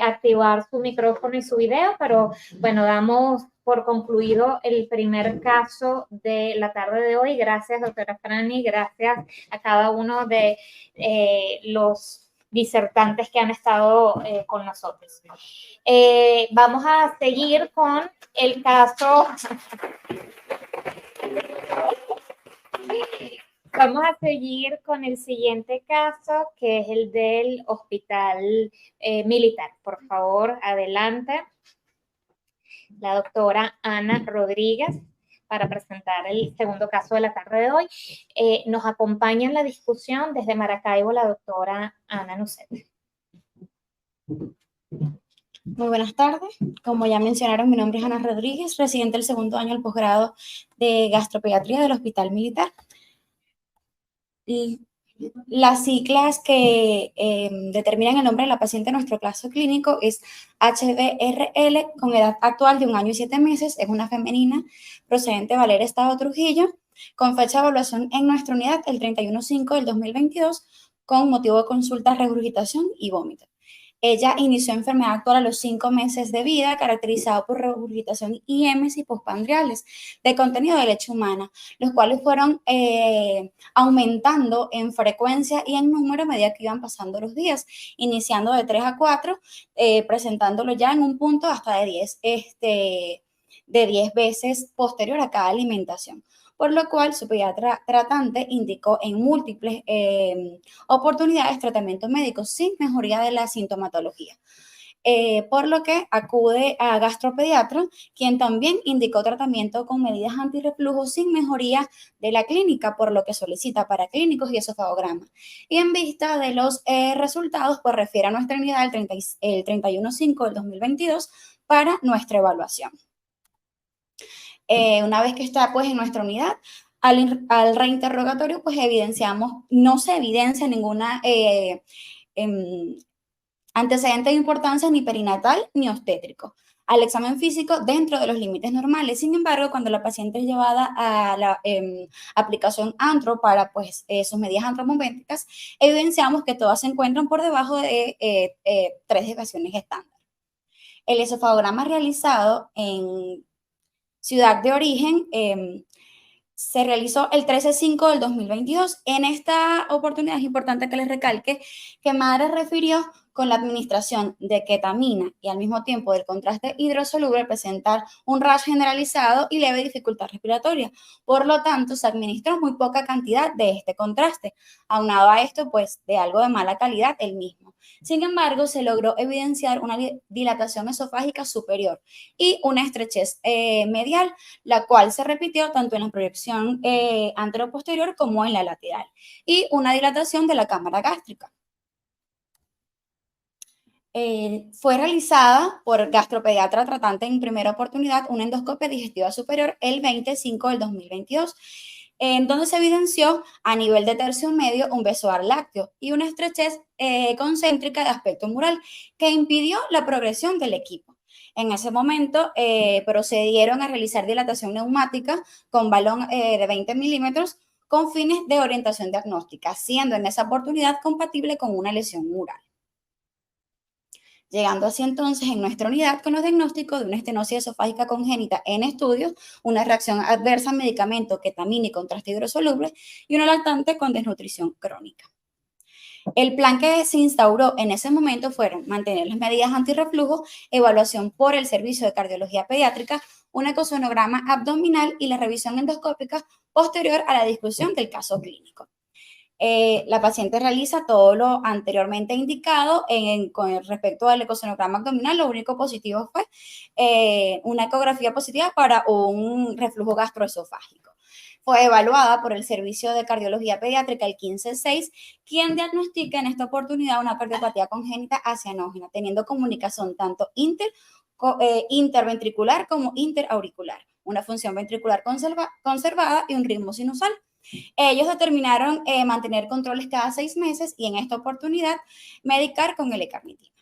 activar su micrófono y su video, pero bueno, damos por concluido el primer caso de la tarde de hoy. Gracias, doctora Franny, gracias a cada uno de los disertantes que han estado con nosotros. Vamos a seguir con el caso. Vamos a seguir con el siguiente caso, que es el del hospital militar. Por favor, adelante. La doctora Ana Rodríguez para presentar el segundo caso de la tarde de hoy. Nos acompaña en la discusión desde Maracaibo la doctora Ana Nucet. Muy buenas tardes. Como ya mencionaron, mi nombre es Ana Rodríguez, residente del segundo año del posgrado de gastropediatría del Hospital Militar. Las siglas que determinan el nombre de la paciente en nuestro caso clínico es HBRL, con edad actual de 1 año y 7 meses, es una femenina procedente de Valera, Estado Trujillo, con fecha de evaluación en nuestra unidad el 31/5 del 2022, con motivo de consulta, regurgitación y vómito. Ella inició enfermedad actual a los 5 meses de vida, caracterizado por regurgitación y émesis postprandiales de contenido de leche humana, los cuales fueron aumentando en frecuencia y en número a medida que iban pasando los días, iniciando de 3 a 4, presentándolo ya en un punto hasta de 10 veces posterior a cada alimentación, por lo cual su pediatra tratante indicó en múltiples oportunidades tratamiento médico sin mejoría de la sintomatología. Por lo que acude a gastropediatra, quien también indicó tratamiento con medidas antirreflujo sin mejoría de la clínica, por lo que solicita paraclínicos y esofagograma. Y en vista de los resultados, pues refiere a nuestra unidad el 31/5 del 2022 para nuestra evaluación. Una vez que está pues en nuestra unidad, al reinterrogatorio pues no se evidencia ninguna antecedente de importancia ni perinatal ni obstétrico. Al examen físico dentro de los límites normales. Sin embargo, cuando la paciente es llevada a la aplicación antro para pues sus medidas antropométricas, evidenciamos que todas se encuentran por debajo de 3 desviaciones estándar. El esofagograma realizado en ciudad de origen se realizó el 13/5 del 2022. En esta oportunidad es importante que les recalque que madre refirió con la administración de ketamina y al mismo tiempo del contraste hidrosoluble presentar un rash generalizado y leve dificultad respiratoria. Por lo tanto, se administró muy poca cantidad de este contraste. Aunado a esto, pues, de algo de mala calidad el mismo. Sin embargo, se logró evidenciar una dilatación esofágica superior y una estrechez medial, la cual se repitió tanto en la proyección anteroposterior como en la lateral, y una dilatación de la cámara gástrica. Fue realizada por gastropediatra tratante en primera oportunidad una endoscopia digestiva superior el 20/5 del 2022, en donde se evidenció a nivel de tercio medio un besoar lácteo y una estrechez concéntrica de aspecto mural que impidió la progresión del equipo. En ese momento procedieron a realizar dilatación neumática con balón de 20 milímetros con fines de orientación diagnóstica, siendo en esa oportunidad compatible con una lesión mural. Llegando así entonces en nuestra unidad con los diagnósticos de una estenosis esofágica congénita en estudios, una reacción adversa a medicamento, ketamina y contraste hidrosoluble y una lactante con desnutrición crónica. El plan que se instauró en ese momento fueron mantener las medidas antirreflujo, evaluación por el servicio de cardiología pediátrica, un ecosonograma abdominal y la revisión endoscópica posterior a la discusión del caso clínico. La paciente realiza todo lo anteriormente indicado con respecto al ecosonograma abdominal. Lo único positivo fue una ecografía positiva para un reflujo gastroesofágico. Fue evaluada por el servicio de cardiología pediátrica el 15/6, quien diagnostica en esta oportunidad una cardiopatía congénita acianógena, teniendo comunicación tanto interventricular como interauricular. una función ventricular conservada y un ritmo sinusal. Ellos determinaron mantener controles cada 6 meses y en esta oportunidad medicar con L-carnitina.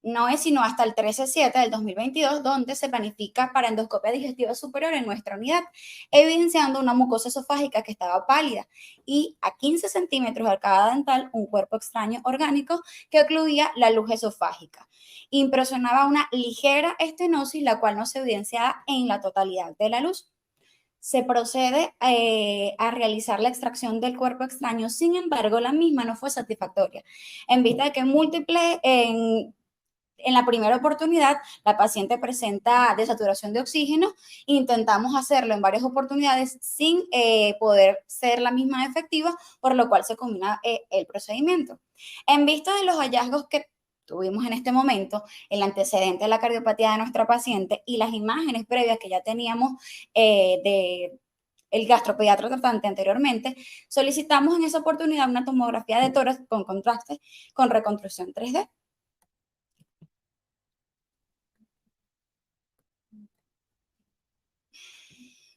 No es sino hasta el 13/7 del 2022 donde se planifica para endoscopia digestiva superior en nuestra unidad, evidenciando una mucosa esofágica que estaba pálida y a 15 centímetros de arcada dental un cuerpo extraño orgánico que ocluía la luz esofágica. Impresionaba una ligera estenosis, la cual no se evidenciaba en la totalidad de la luz. Se procede a realizar la extracción del cuerpo extraño, sin embargo, la misma no fue satisfactoria, en vista de que en la primera oportunidad, la paciente presenta desaturación de oxígeno. Intentamos hacerlo en varias oportunidades sin poder ser la misma efectiva, por lo cual se combina el procedimiento. En vista de los hallazgos que tuvimos en este momento, el antecedente de la cardiopatía de nuestra paciente y las imágenes previas que ya teníamos de el gastropediatra tratante anteriormente, solicitamos en esa oportunidad una tomografía de tórax con contraste con reconstrucción 3D.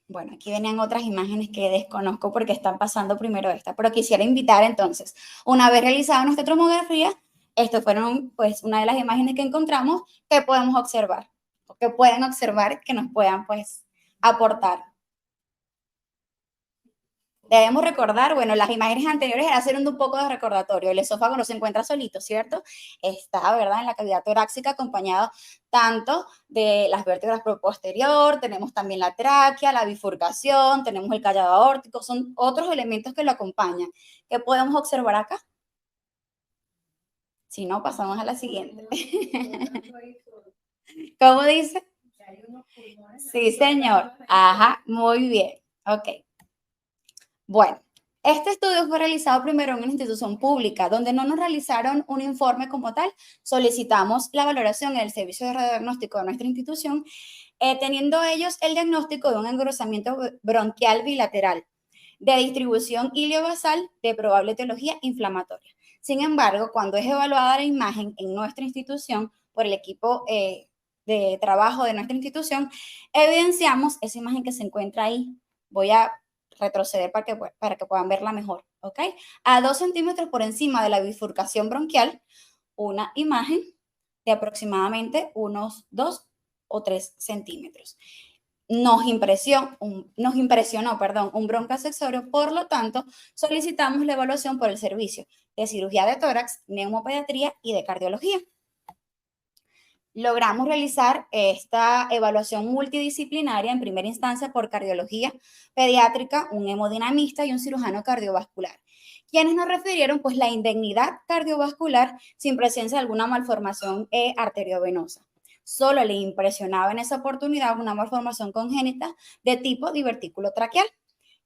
Bueno, aquí venían otras imágenes que desconozco porque están pasando primero esta, pero quisiera invitar entonces, una vez realizada nuestra tomografía, estas fueron pues una de las imágenes que encontramos que podemos observar, o que pueden observar, que nos puedan pues aportar. Debemos recordar, bueno, las imágenes anteriores hacen un poco de recordatorio. El esófago no se encuentra solito, ¿cierto? Está, ¿verdad?, en la cavidad torácica, acompañado tanto de las vértebras posterior, tenemos también la tráquea, la bifurcación, tenemos el callado aórtico, son otros elementos que lo acompañan. ¿Qué podemos observar acá? Si no, pasamos a la siguiente. ¿Cómo dice? Sí, señor. Ajá, muy bien. Ok. Bueno, este estudio fue realizado primero en una institución pública, donde no nos realizaron un informe como tal. Solicitamos la valoración en el servicio de radiodiagnóstico de nuestra institución, teniendo ellos el diagnóstico de un engrosamiento bronquial bilateral de distribución iliobasal de probable etiología inflamatoria. Sin embargo, cuando es evaluada la imagen en nuestra institución por el equipo de trabajo de nuestra institución, evidenciamos esa imagen que se encuentra ahí. Voy a retroceder para que puedan verla mejor, ¿ok? A 2 centímetros por encima de la bifurcación bronquial, una imagen de aproximadamente unos 2 o 3 centímetros. Nos impresionó, un broncoascensorio, por lo tanto, solicitamos la evaluación por el servicio de cirugía de tórax, neumopediatría y de cardiología. Logramos realizar esta evaluación multidisciplinaria en primera instancia por cardiología pediátrica, un hemodinamista y un cirujano cardiovascular, quienes nos refirieron pues la indemnidad cardiovascular sin presencia de alguna malformación arteriovenosa. Solo le impresionaba en esa oportunidad una malformación congénita de tipo divertículo traqueal.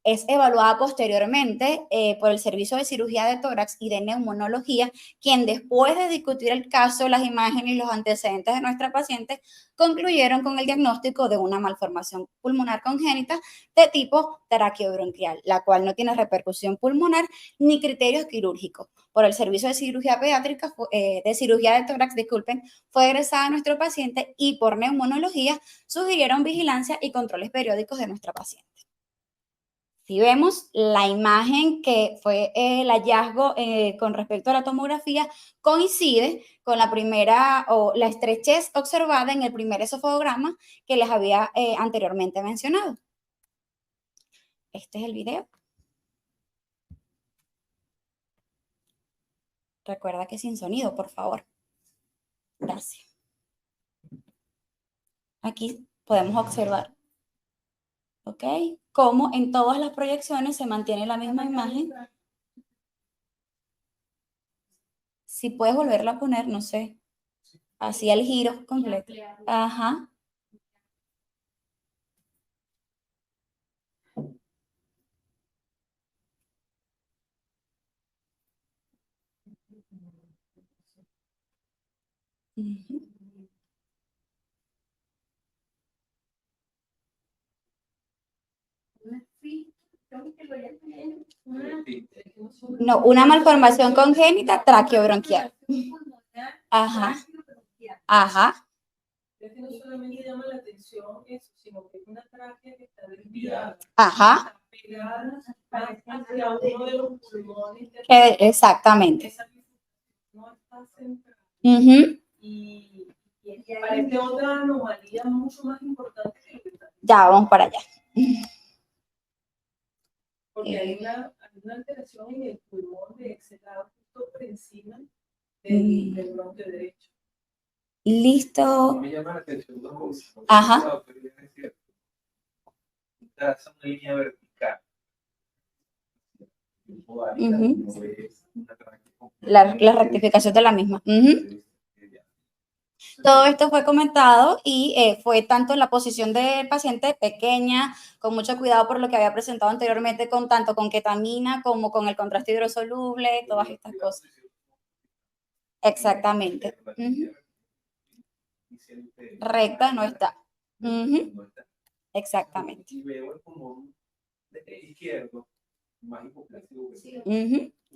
Es evaluada posteriormente por el servicio de cirugía de tórax y de neumonología, quien después de discutir el caso, las imágenes y los antecedentes de nuestra paciente, concluyeron con el diagnóstico de una malformación pulmonar congénita de tipo traqueobronquial, la cual no tiene repercusión pulmonar ni criterios quirúrgicos. Por el servicio de cirugía pediátrica, de cirugía de tórax, fue egresada nuestro paciente y por neumonología sugirieron vigilancia y controles periódicos de nuestra paciente. Si vemos la imagen que fue el hallazgo con respecto a la tomografía, coincide con la primera o la estrechez observada en el primer esofagograma que les había anteriormente mencionado. Este es el video. Recuerda que sin sonido, por favor. Gracias. Aquí podemos observar, ¿ok?, cómo en todas las proyecciones se mantiene la misma imagen. Si puedes volverla a poner, no sé, así el giro completo. Ajá. No, una malformación congénita traqueobronquial. Ajá. Ajá. atención eso, sino que es una tráquea que está desviada. Ajá. Está pegada hacia uno de los pulmones. Exactamente. Esa no está centrada. Ujú. Y parece otra anomalía mucho más importante que lo que está. Ya, vamos para allá. Porque hay una alteración en el pulmón de ese lado, justo por encima del bronquio derecho. Listo. Me llama la atención dos cosas. Ajá. Traza una línea vertical. La rectificación de la misma. Todo esto fue comentado y fue tanto la posición del paciente pequeña, con mucho cuidado por lo que había presentado anteriormente, tanto con ketamina como con el contraste hidrosoluble, todas estas cosas. Exactamente. Recta no está. Exactamente. Y veo el pulmón izquierdo más hipoplástico.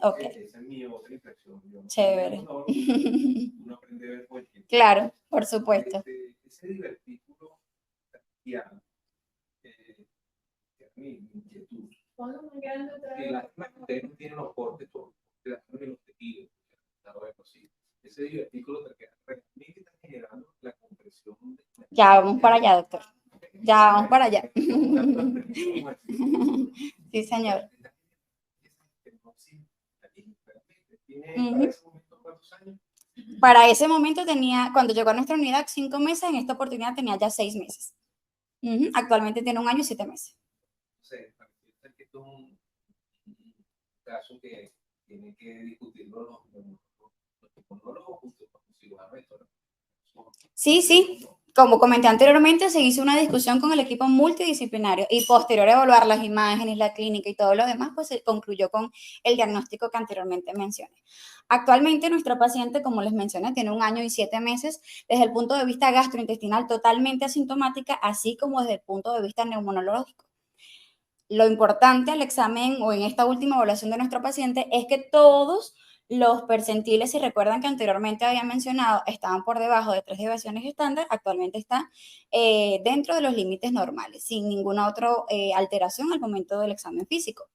Ok. Esa es mi otra impresión. Chévere. Uno aprende a ver por qué. Claro, por supuesto. Ese divertículo tactiano, a mí, mi inquietud. Las bacterias no tienen los cortes, los tejidos. Ese divertículo realmente está generando la compresión. Ya vamos para allá, doctor. Ya vamos para allá. Sí, señor. Para ese momento tenía, cuando llegó a nuestra unidad, 5 meses, en esta oportunidad tenía ya 6 meses. Actualmente tiene 1 año y 7 meses. Parece que esto es un caso que tiene que discutirlo los pulmonólogos junto con los cirujanos. Sí, sí. Como comenté anteriormente, se hizo una discusión con el equipo multidisciplinario y posterior a evaluar las imágenes, la clínica y todo lo demás, pues se concluyó con el diagnóstico que anteriormente mencioné. Actualmente nuestra paciente, como les mencioné, tiene 1 año y 7 meses desde el punto de vista gastrointestinal totalmente asintomática, así como desde el punto de vista neumonológico. Lo importante al examen o en esta última evaluación de nuestro paciente es que todos los percentiles, si recuerdan que anteriormente había mencionado, estaban por debajo de 3 deviaciones estándar, actualmente está dentro de los límites normales, sin ninguna otra alteración al momento del examen físico.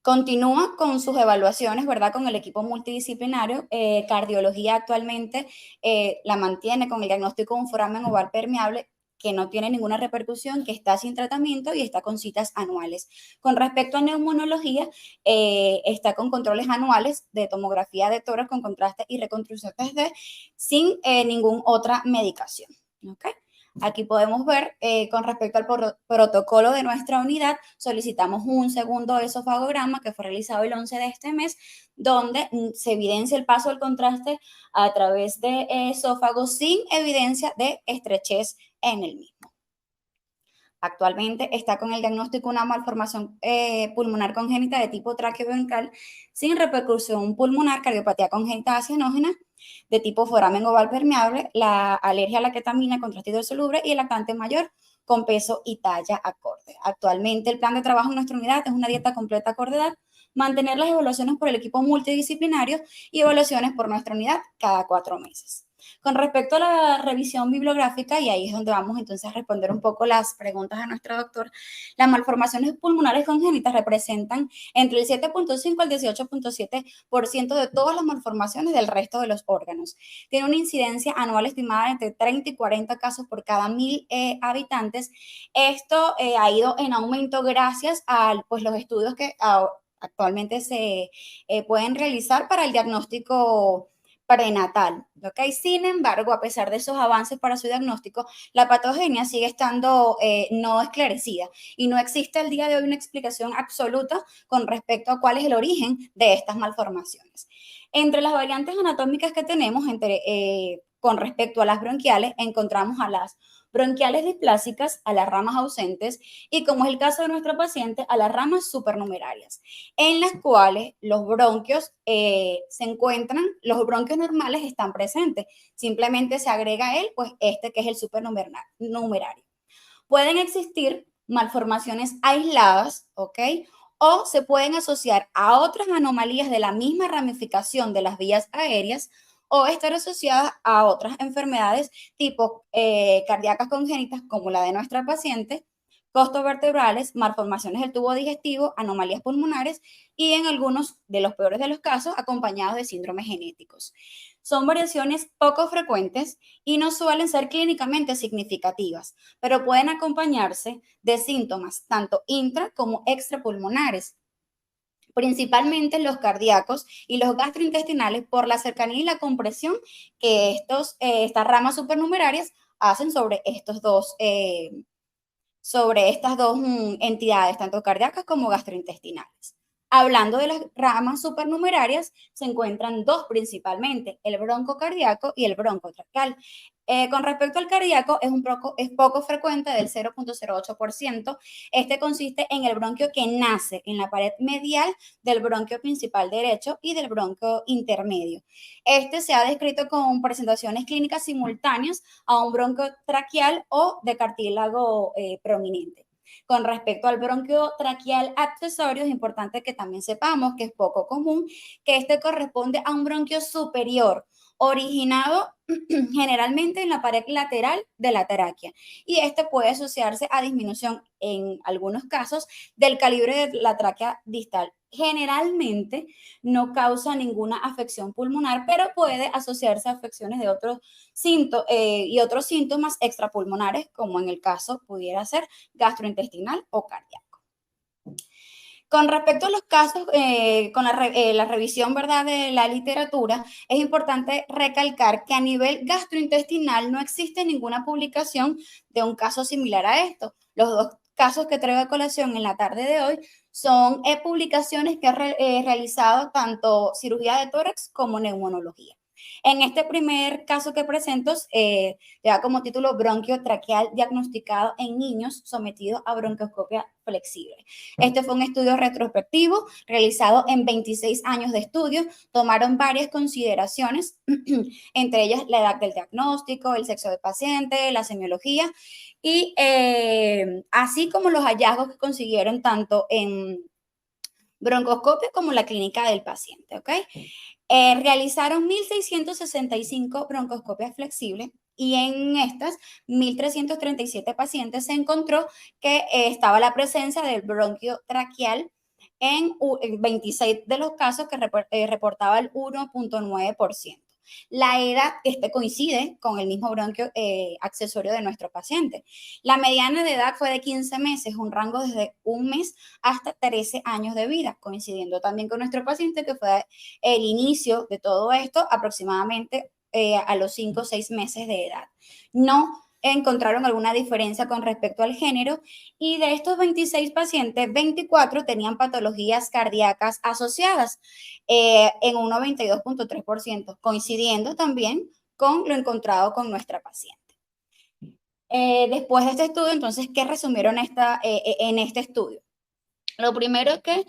Continúa con sus evaluaciones, ¿verdad? Con el equipo multidisciplinario. Cardiología actualmente la mantiene con el diagnóstico de un foramen oval permeable que no tiene ninguna repercusión, que está sin tratamiento y está con citas anuales. Con respecto a neumonología, está con controles anuales de tomografía de tórax con contraste y reconstrucción 3D sin ninguna otra medicación. ¿Ok? Aquí podemos ver, con respecto al protocolo de nuestra unidad, solicitamos un segundo esofagograma que fue realizado el 11 de este mes, donde se evidencia el paso del contraste a través de esófago sin evidencia de estrechez en el mismo. Actualmente está con el diagnóstico de una malformación pulmonar congénita de tipo traqueobronquial sin repercusión pulmonar, cardiopatía congénita acianógena, de tipo foramen oval permeable, la alergia a la ketamina, contraste hidrosoluble y el lactante mayor con peso y talla acorde. Actualmente el plan de trabajo en nuestra unidad es una dieta completa acorde a edad, mantener las evaluaciones por el equipo multidisciplinario y evaluaciones por nuestra unidad cada 4 meses. Con respecto a la revisión bibliográfica, y ahí es donde vamos entonces a responder un poco las preguntas a nuestro doctor, las malformaciones pulmonares congénitas representan entre el 7.5 al 18.7% de todas las malformaciones del resto de los órganos. Tiene una incidencia anual estimada entre 30 y 40 casos por cada 1.000 habitantes. Esto ha ido en aumento gracias a los estudios que actualmente se pueden realizar para el diagnóstico prenatal, ¿ok? Sin embargo, a pesar de esos avances para su diagnóstico, la patogenia sigue estando no esclarecida y no existe al día de hoy una explicación absoluta con respecto a cuál es el origen de estas malformaciones. Entre las variantes anatómicas que tenemos con respecto a las bronquiales, encontramos a las bronquiales displásicas, a las ramas ausentes y, como es el caso de nuestra paciente, a las ramas supernumerarias, en las cuales los bronquios los bronquios normales están presentes. Simplemente se agrega a él, pues que es el supernumerario. Pueden existir malformaciones aisladas, ¿ok? O se pueden asociar a otras anomalías de la misma ramificación de las vías aéreas o estar asociadas a otras enfermedades tipo cardíacas congénitas como la de nuestra paciente, costovertebrales, malformaciones del tubo digestivo, anomalías pulmonares y en algunos de los peores de los casos acompañados de síndromes genéticos. Son variaciones poco frecuentes y no suelen ser clínicamente significativas, pero pueden acompañarse de síntomas tanto intra como extrapulmonares, principalmente los cardíacos y los gastrointestinales por la cercanía y la compresión que estas ramas supernumerarias hacen sobre estas dos entidades, tanto cardíacas como gastrointestinales. Hablando de las ramas supernumerarias, se encuentran dos principalmente, el broncocardíaco y el broncotraqueal. Con respecto al cardíaco, es poco frecuente, del 0.08%. Este consiste en el bronquio que nace en la pared medial del bronquio principal derecho y del bronquio intermedio. Este se ha descrito con presentaciones clínicas simultáneas a un bronquio traqueal o de cartílago prominente. Con respecto al bronquio traqueal accesorio, es importante que también sepamos que es poco común, que este corresponde a un bronquio superior, originado generalmente en la pared lateral de la tráquea, y este puede asociarse a disminución en algunos casos del calibre de la tráquea distal. Generalmente no causa ninguna afección pulmonar, pero puede asociarse a afecciones de otros síntomas extrapulmonares, como en el caso pudiera ser gastrointestinal o cardíaco. Con respecto a los casos, con la revisión, ¿verdad?, de la literatura, es importante recalcar que a nivel gastrointestinal no existe ninguna publicación de un caso similar a esto. Los dos casos que traigo a colación en la tarde de hoy son publicaciones que ha realizado tanto cirugía de tórax como neumonología. En este primer caso que presento, le da como título bronquio traqueal diagnosticado en niños sometidos a bronquioscopia flexible. Este fue un estudio retrospectivo realizado en 26 años de estudio. Tomaron varias consideraciones, entre ellas la edad del diagnóstico, el sexo del paciente, la semiología, y así como los hallazgos que consiguieron tanto en broncoscopio como la clínica del paciente, ¿ok? Realizaron 1.665 broncoscopias flexibles y en estas 1.337 pacientes se encontró que estaba la presencia del bronquio traqueal en 26 de los casos, que reportaba el 1.9%. La edad coincide con el mismo bronquio accesorio de nuestro paciente. La mediana de edad fue de 15 meses, un rango desde 1 mes hasta 13 años de vida, coincidiendo también con nuestro paciente, que fue el inicio de todo esto aproximadamente a los 5 o 6 meses de edad. No encontraron alguna diferencia con respecto al género, y de estos 26 pacientes, 24 tenían patologías cardíacas asociadas en un 92.3%, coincidiendo también con lo encontrado con nuestra paciente. Después de este estudio, entonces, ¿qué resumieron en este estudio? Lo primero es que,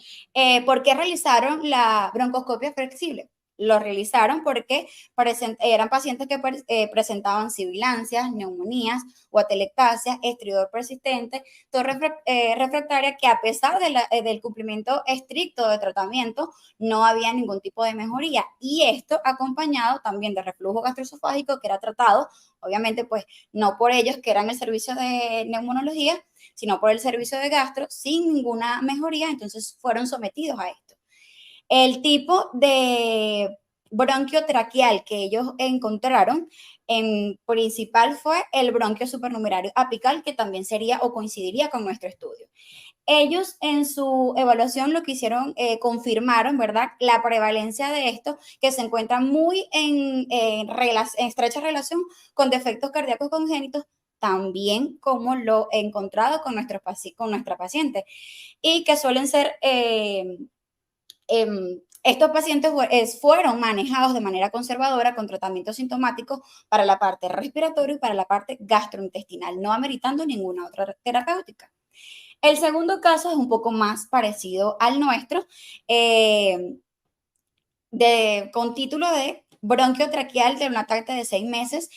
¿por qué realizaron la broncoscopia flexible? Lo realizaron porque eran pacientes que presentaban sibilancias, neumonías o atelectasia, estridor persistente, tos refractaria, que a pesar del cumplimiento estricto de tratamiento no había ningún tipo de mejoría, y esto acompañado también de reflujo gastroesofágico, que era tratado, obviamente pues no por ellos que eran el servicio de neumonología, sino por el servicio de gastro, sin ninguna mejoría. Entonces fueron sometidos a esto. El tipo de bronquio traqueal que ellos encontraron en principal fue el bronquio supernumerario apical, que también sería o coincidiría con nuestro estudio. Ellos en su evaluación lo que hicieron, confirmaron, ¿verdad?, la prevalencia de esto, que se encuentra muy en estrecha relación con defectos cardíacos congénitos, también como lo encontrado con nuestra paciente, y que suelen ser estos pacientes fueron manejados de manera conservadora con tratamiento sintomático para la parte respiratoria y para la parte gastrointestinal, no ameritando ninguna otra terapéutica. El segundo caso es un poco más parecido al nuestro, con título de bronquio traqueal de una tacta de 6 meses,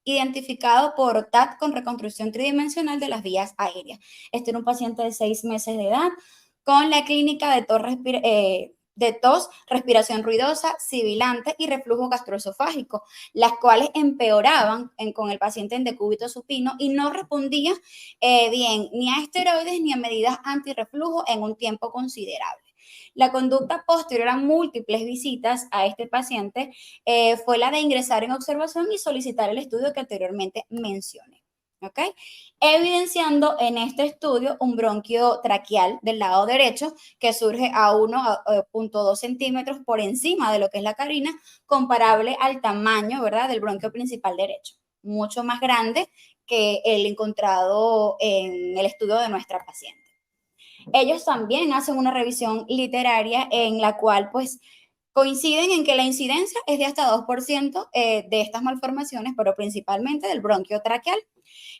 identificado por TAT con reconstrucción tridimensional de las vías aéreas. Este era un paciente de 6 meses de edad, con la clínica de de tos, respiración ruidosa, sibilante y reflujo gastroesofágico, las cuales empeoraban con el paciente en decúbito supino y no respondía bien ni a esteroides ni a medidas antirreflujo en un tiempo considerable. La conducta posterior a múltiples visitas a este paciente fue la de ingresar en observación y solicitar el estudio que anteriormente mencioné. ¿Ok? Evidenciando en este estudio un bronquio traqueal del lado derecho que surge a 1.2 centímetros por encima de lo que es la carina, comparable al tamaño, ¿verdad?, del bronquio principal derecho, mucho más grande que el encontrado en el estudio de nuestra paciente. Ellos también hacen una revisión literaria en la cual, pues, coinciden en que la incidencia es de hasta 2% de estas malformaciones, pero principalmente del bronquio traqueal,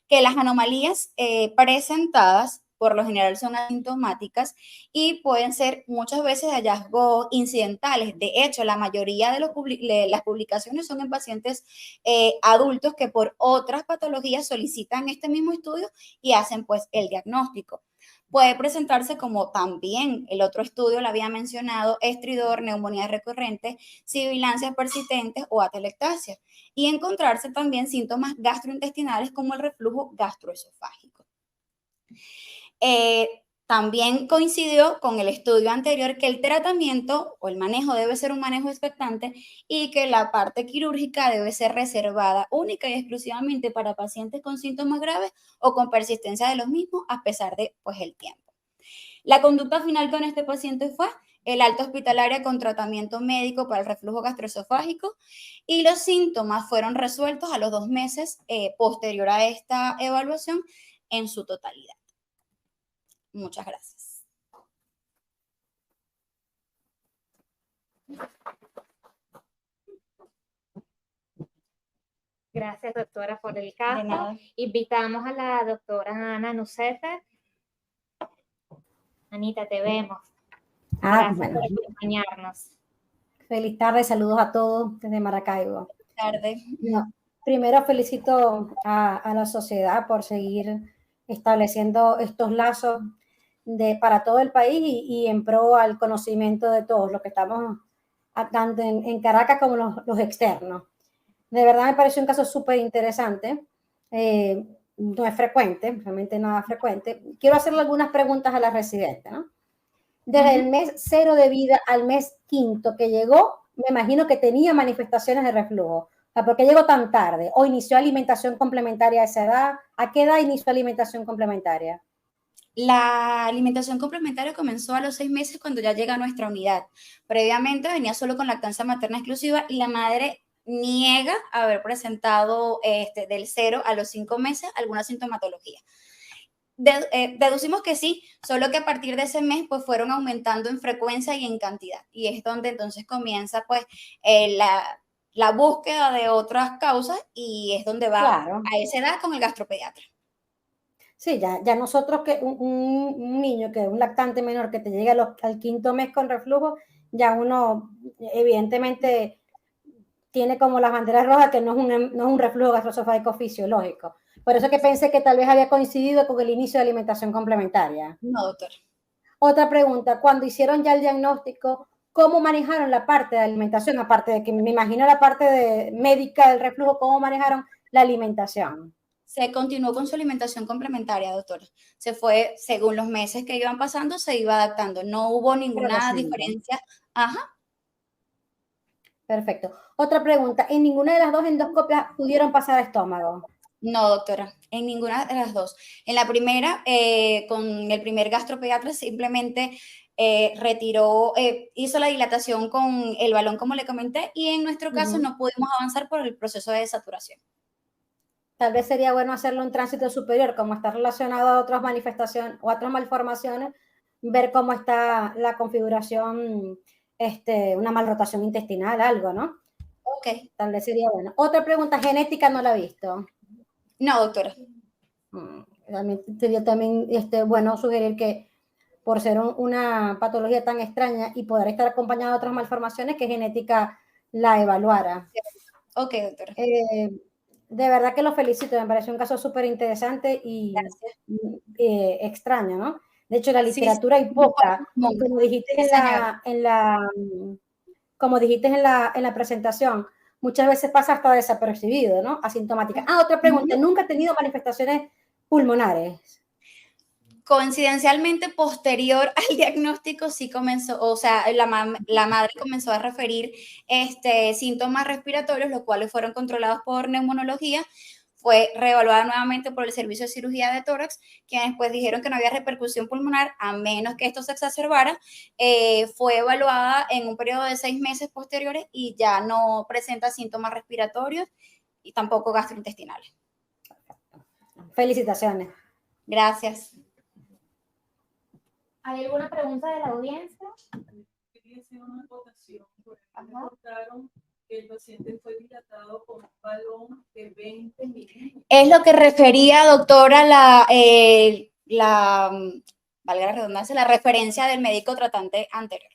que las anomalías presentadas por lo general son asintomáticas y pueden ser muchas veces hallazgos incidentales. De hecho, la mayoría de las publicaciones son en pacientes adultos que por otras patologías solicitan este mismo estudio y hacen pues el diagnóstico. Puede presentarse como también el otro estudio lo había mencionado, estridor, neumonía recurrente, sibilancias persistentes o atelectasia, y encontrarse también síntomas gastrointestinales como el reflujo gastroesofágico. También coincidió con el estudio anterior que el tratamiento o el manejo debe ser un manejo expectante y que la parte quirúrgica debe ser reservada única y exclusivamente para pacientes con síntomas graves o con persistencia de los mismos a pesar de pues, el tiempo. La conducta final con este paciente fue el alta hospitalaria con tratamiento médico para el reflujo gastroesofágico y los síntomas fueron resueltos a los 2 meses posterior a esta evaluación en su totalidad. Muchas gracias. Gracias, doctora, por el caso. De nada. Invitamos a la doctora Ana Nucefer. Anita, te vemos. Gracias Bueno, por acompañarnos. feliz tarde, saludos a todos desde Maracaibo. Buenas tardes. No, primero felicito a la sociedad por seguir estableciendo estos lazos para todo el país y en pro al conocimiento de todos, los que estamos tanto en Caracas como los externos. De verdad me pareció un caso súper interesante. No es frecuente, realmente nada frecuente. Quiero hacerle algunas preguntas a la residente, ¿no? Desde el mes 0 de vida al mes 5 que llegó, me imagino que tenía manifestaciones de reflujo. O sea, ¿por qué llegó tan tarde? ¿O inició alimentación complementaria a esa edad? ¿A qué edad inició alimentación complementaria? La alimentación complementaria comenzó a los 6 meses cuando ya llega a nuestra unidad. Previamente venía solo con lactancia materna exclusiva y la madre niega haber presentado del 0 a los 5 meses alguna sintomatología. Deducimos que sí, solo que a partir de ese mes pues fueron aumentando en frecuencia y en cantidad y es donde entonces comienza pues la búsqueda de otras causas y es donde va Claro. a esa edad con el gastropediatra. Sí, ya nosotros que un niño, que un lactante menor que te llega al 5.º mes con reflujo, ya uno evidentemente tiene como las banderas rojas que no es un reflujo gastroesofágico fisiológico. Por eso que pensé que tal vez había coincidido con el inicio de alimentación complementaria. No, doctor. Otra pregunta, cuando hicieron ya el diagnóstico, ¿cómo manejaron la parte de alimentación? Aparte de que me imagino la parte médica del reflujo, ¿cómo manejaron la alimentación? Se continuó con su alimentación complementaria, doctora. Se fue, según los meses que iban pasando, se iba adaptando. No hubo ninguna diferencia. Ajá. Perfecto. Otra pregunta, ¿en ninguna de las 2 endoscopias pudieron pasar a estómago? No, doctora, en ninguna de las 2. En la primera, con el primer gastropediatra, simplemente retiró, hizo la dilatación con el balón, como le comenté, y en nuestro caso no pudimos avanzar por el proceso de saturación. Tal vez sería bueno hacerlo en tránsito superior, como está relacionado a otras manifestaciones o a otras malformaciones, ver cómo está la configuración, una malrotación intestinal, algo, ¿no? Ok. Tal vez sería bueno. Otra pregunta, genética no la he visto. No, doctora. Sería también bueno sugerir que por ser una patología tan extraña y poder estar acompañada de otras malformaciones, que genética la evaluara. Ok, doctora. De verdad que lo felicito, me pareció un caso súper interesante y extraño, ¿no? De hecho, en la Sí, literatura hay poca, sí, como dijiste sí, señora. como dijiste en la presentación, muchas veces pasa hasta desapercibido, ¿no? Asintomática. Otra pregunta, ¿nunca ha tenido manifestaciones pulmonares? Coincidencialmente, posterior al diagnóstico, sí comenzó, o sea, la madre comenzó a referir síntomas respiratorios, los cuales fueron controlados por neumonología. Fue reevaluada nuevamente por el servicio de cirugía de tórax, quienes pues dijeron que no había repercusión pulmonar a menos que esto se exacerbara. Fue evaluada en un periodo de 6 meses posteriores y ya no presenta síntomas respiratorios y tampoco gastrointestinales. Felicitaciones. Gracias. ¿Hay alguna pregunta de la audiencia? Quería hacer una acotación. Reportaron que el paciente fue dilatado con un balón de 20 milímetros. Es lo que refería, doctora, valga la redundancia, la referencia del médico tratante anterior.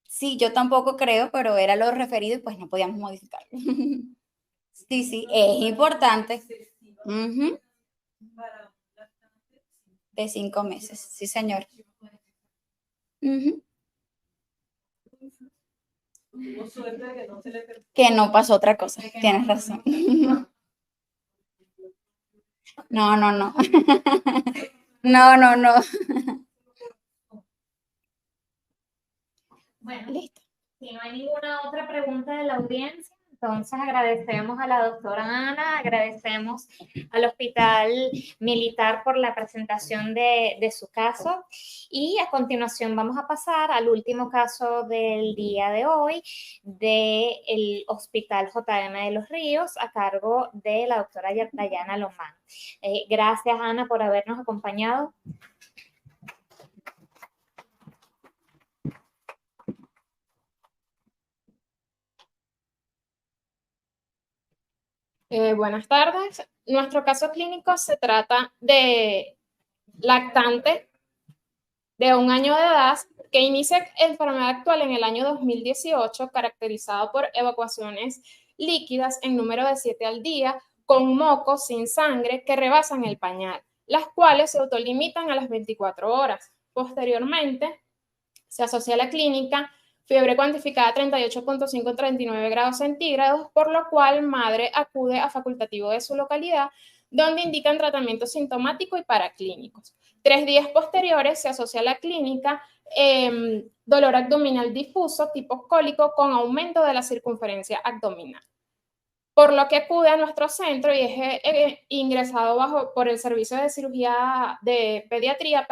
Sí, yo tampoco creo, pero era lo referido y pues no podíamos modificarlo. Sí, sí, es importante. De 5 meses, sí, señor. Que no pasó otra cosa, tienes razón. No. No. Bueno, Listo. si no hay ninguna otra pregunta de la audiencia, entonces agradecemos a la doctora Ana, agradecemos al Hospital Militar por la presentación de su caso y a continuación vamos a pasar al último caso del día de hoy del Hospital JM de los Ríos a cargo de la doctora Dayana Lomán. Gracias, Ana, por habernos acompañado. Buenas tardes. Nuestro caso clínico se trata de lactante de 1 año de edad que inicia enfermedad actual en el año 2018, caracterizado por evacuaciones líquidas en número de 7 al día, con mocos sin sangre que rebasan el pañal, las cuales se autolimitan a las 24 horas. Posteriormente, se asocia a la clínica fiebre cuantificada a 38.539 grados centígrados, por lo cual madre acude a facultativo de su localidad, donde indican tratamientos sintomáticos y paraclínicos. 3 días posteriores se asocia a la clínica dolor abdominal difuso tipo cólico con aumento de la circunferencia abdominal, por lo que acude a nuestro centro y es ingresado por el servicio de cirugía de pediatría,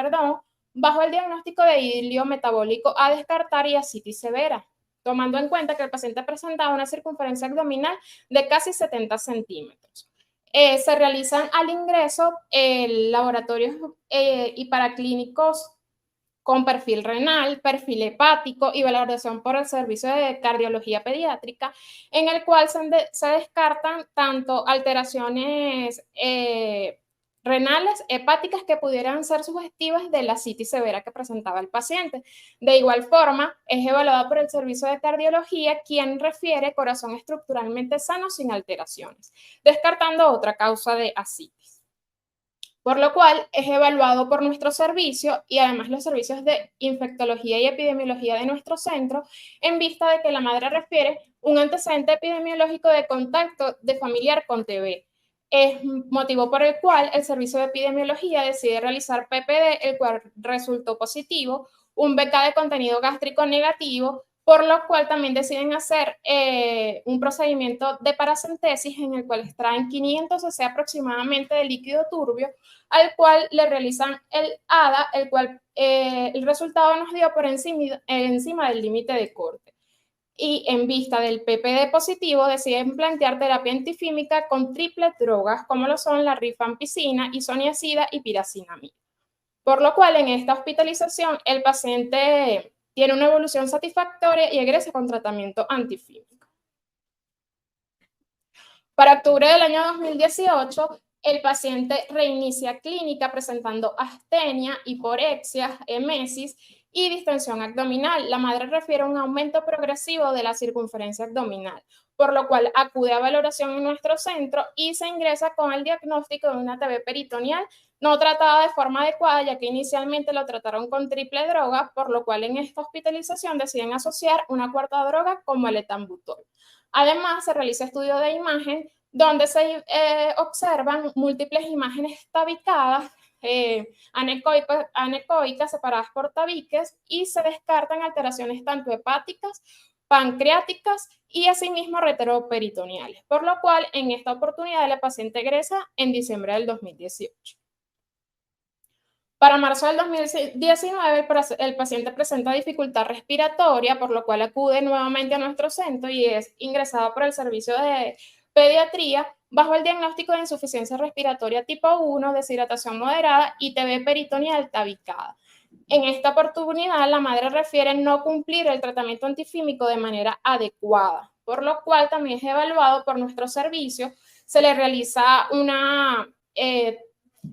bajo el diagnóstico de idilio metabólico a descartar y ascitis severa, tomando en cuenta que el paciente presentaba una circunferencia abdominal de casi 70 centímetros. Se realizan al ingreso laboratorios y paraclínicos con perfil renal, perfil hepático y valoración por el servicio de cardiología pediátrica, en el cual se descartan tanto alteraciones renales, hepáticas que pudieran ser sugestivas de la ascitis severa que presentaba el paciente. De igual forma, es evaluado por el servicio de cardiología, quien refiere corazón estructuralmente sano sin alteraciones, descartando otra causa de ascitis. Por lo cual es evaluado por nuestro servicio y además los servicios de infectología y epidemiología de nuestro centro, en vista de que la madre refiere un antecedente epidemiológico de contacto de familiar con TB. Es motivo por el cual el servicio de epidemiología decide realizar PPD, el cual resultó positivo, un BK de contenido gástrico negativo, por lo cual también deciden hacer un procedimiento de paracentesis en el cual extraen 500 cc aproximadamente de líquido turbio, al cual le realizan el ADA, el cual el resultado nos dio por encima del límite de corte. Y en vista del PPD positivo, deciden plantear terapia antifímica con triples drogas, como lo son la rifampicina, isoniazida y piracinamida. Por lo cual, en esta hospitalización, el paciente tiene una evolución satisfactoria y egresa con tratamiento antifímico. Para octubre del año 2018, el paciente reinicia clínica presentando astenia, hiporexia, emesis y distensión abdominal. La madre refiere a un aumento progresivo de la circunferencia abdominal, por lo cual acude a valoración en nuestro centro y se ingresa con el diagnóstico de una TB peritoneal no tratada de forma adecuada, ya que inicialmente lo trataron con triple droga, por lo cual en esta hospitalización deciden asociar una cuarta droga como el etambutol. Además, se realiza estudio de imagen donde se observan múltiples imágenes tabicadas, anecoicas separadas por tabiques, y se descartan alteraciones tanto hepáticas, pancreáticas y asimismo retroperitoneales, por lo cual en esta oportunidad la paciente egresa en diciembre del 2018. Para marzo del 2019 el paciente presenta dificultad respiratoria, por lo cual acude nuevamente a nuestro centro y es ingresado por el servicio de pediatría bajo el diagnóstico de insuficiencia respiratoria tipo 1, deshidratación moderada y TB peritoneal tabicada. En esta oportunidad, la madre refiere no cumplir el tratamiento antifímico de manera adecuada, por lo cual también es evaluado por nuestro servicio. Se le realiza una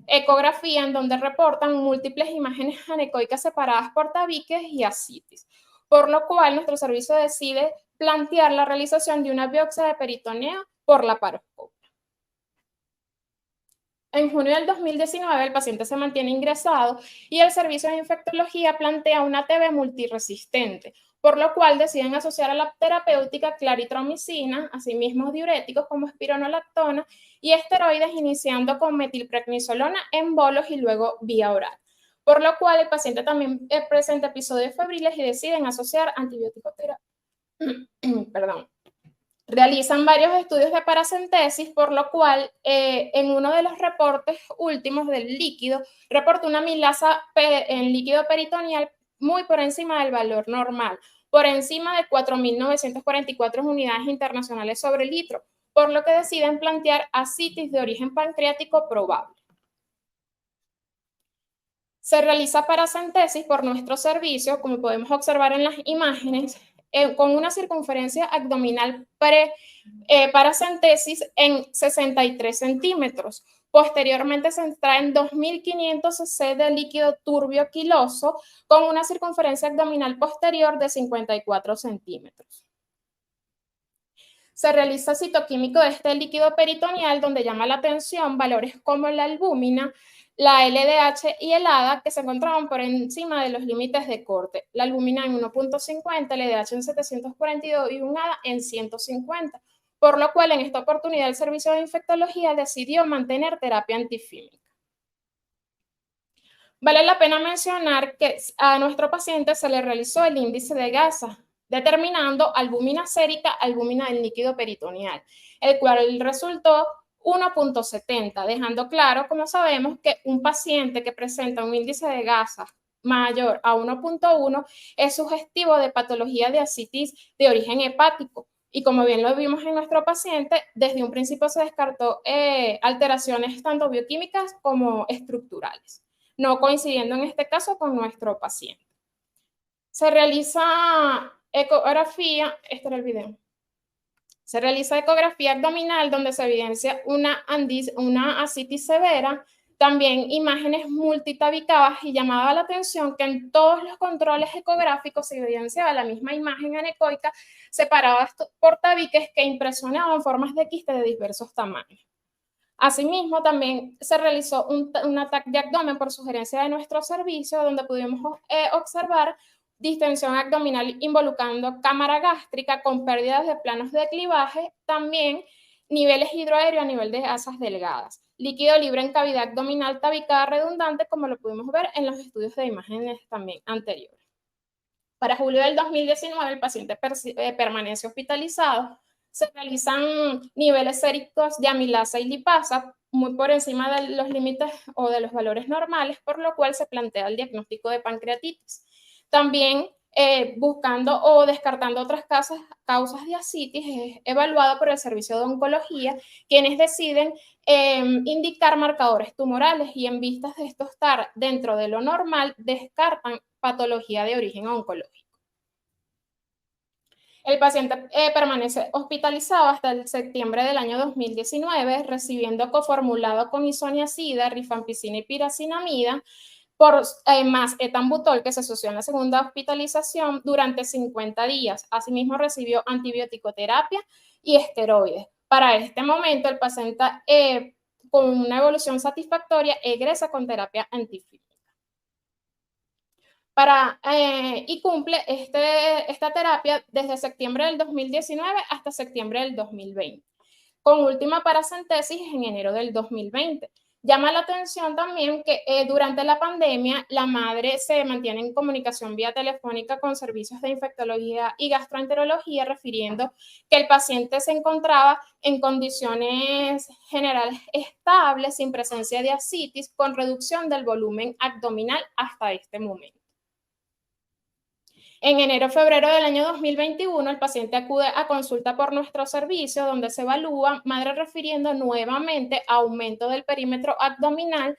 ecografía en donde reportan múltiples imágenes anecoicas separadas por tabiques y ascitis, por lo cual nuestro servicio decide plantear la realización de una biopsia de peritoneo por laparoscopia. En junio del 2019 el paciente se mantiene ingresado y el servicio de infectología plantea una TB multiresistente, por lo cual deciden asociar a la terapéutica claritromicina, asimismo diuréticos como espironolactona y esteroides, iniciando con metilprednisolona en bolos y luego vía oral, por lo cual el paciente también presenta episodios febriles y deciden asociar antibiótico-terapia. Perdón. Realizan varios estudios de paracentesis, por lo cual en uno de los reportes últimos del líquido, reporta una amilasa en líquido peritoneal muy por encima del valor normal, por encima de 4.944 unidades internacionales sobre litro, por lo que deciden plantear ascitis de origen pancreático probable. Se realiza paracentesis por nuestro servicio, como podemos observar en las imágenes, con una circunferencia abdominal paracentesis en 63 centímetros. Posteriormente se extraen 2.500 cc de líquido turbio quiloso con una circunferencia abdominal posterior de 54 centímetros. Se realiza citoquímico de este líquido peritoneal, donde llama la atención valores como la albúmina, la LDH y el ADA, que se encontraban por encima de los límites de corte. La albúmina en 1.50, el LDH en 742 y un ADA en 150, por lo cual en esta oportunidad el servicio de infectología decidió mantener terapia antifímica. Vale la pena mencionar que a nuestro paciente se le realizó el índice de gasa, determinando albúmina sérica, albúmina del líquido peritoneal, el cual resultó 1.70, dejando claro, como sabemos, que un paciente que presenta un índice de gasa mayor a 1.1 es sugestivo de patología de ascitis de origen hepático. Y como bien lo vimos en nuestro paciente, desde un principio se descartó alteraciones tanto bioquímicas como estructurales, no coincidiendo en este caso con nuestro paciente. Se realiza ecografía, este era el video. Se realiza ecografía abdominal donde se evidencia una ascitis severa, también imágenes multitabicadas, y llamaba la atención que en todos los controles ecográficos se evidenciaba la misma imagen anecoica separadas por tabiques que impresionaban formas de quiste de diversos tamaños. Asimismo, también se realizó un ataque de abdomen por sugerencia de nuestro servicio, donde pudimos observar distensión abdominal involucrando cámara gástrica con pérdidas de planos de clivaje, también niveles hidroaéreos a nivel de gasas delgadas, líquido libre en cavidad abdominal tabicada redundante, como lo pudimos ver en los estudios de imágenes también anteriores. Para julio del 2019 el paciente permanece hospitalizado. Se realizan niveles séricos de amilasa y lipasa muy por encima de los límites o de los valores normales, por lo cual se plantea el diagnóstico de pancreatitis. También buscando o descartando otras causas de ascitis, es evaluado por el servicio de oncología, quienes deciden indicar marcadores tumorales, y en vistas de esto estar dentro de lo normal, descartan patología de origen oncológico. El paciente permanece hospitalizado hasta el septiembre del año 2019, recibiendo coformulado con isoniazida, rifampicina y piracinamida, por más etambutol, que se asoció en la segunda hospitalización durante 50 días. Asimismo, recibió antibiótico terapia y esteroides. Para este momento, el paciente con una evolución satisfactoria, egresa con terapia antifímica. Y cumple esta terapia desde septiembre del 2019 hasta septiembre del 2020, con última paracentesis en enero del 2020. Llama la atención también que durante la pandemia la madre se mantiene en comunicación vía telefónica con servicios de infectología y gastroenterología, refiriendo que el paciente se encontraba en condiciones generales estables, sin presencia de ascitis, con reducción del volumen abdominal hasta este momento. En enero-febrero del año 2021, el paciente acude a consulta por nuestro servicio, donde se evalúa, madre refiriendo nuevamente aumento del perímetro abdominal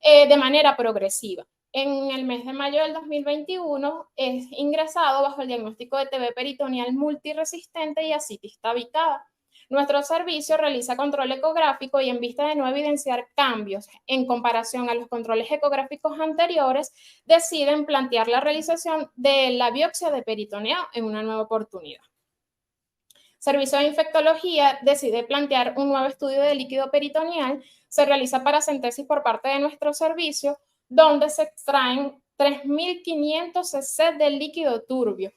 de manera progresiva. En el mes de mayo del 2021 es ingresado bajo el diagnóstico de TB peritoneal multiresistente y ascitis tabicada. Nuestro servicio realiza control ecográfico y en vista de no evidenciar cambios en comparación a los controles ecográficos anteriores, deciden plantear la realización de la biopsia de peritoneo en una nueva oportunidad. Servicio de infectología decide plantear un nuevo estudio de líquido peritoneal. Se realiza paracentesis por parte de nuestro servicio, donde se extraen 3.500 cc de líquido turbio,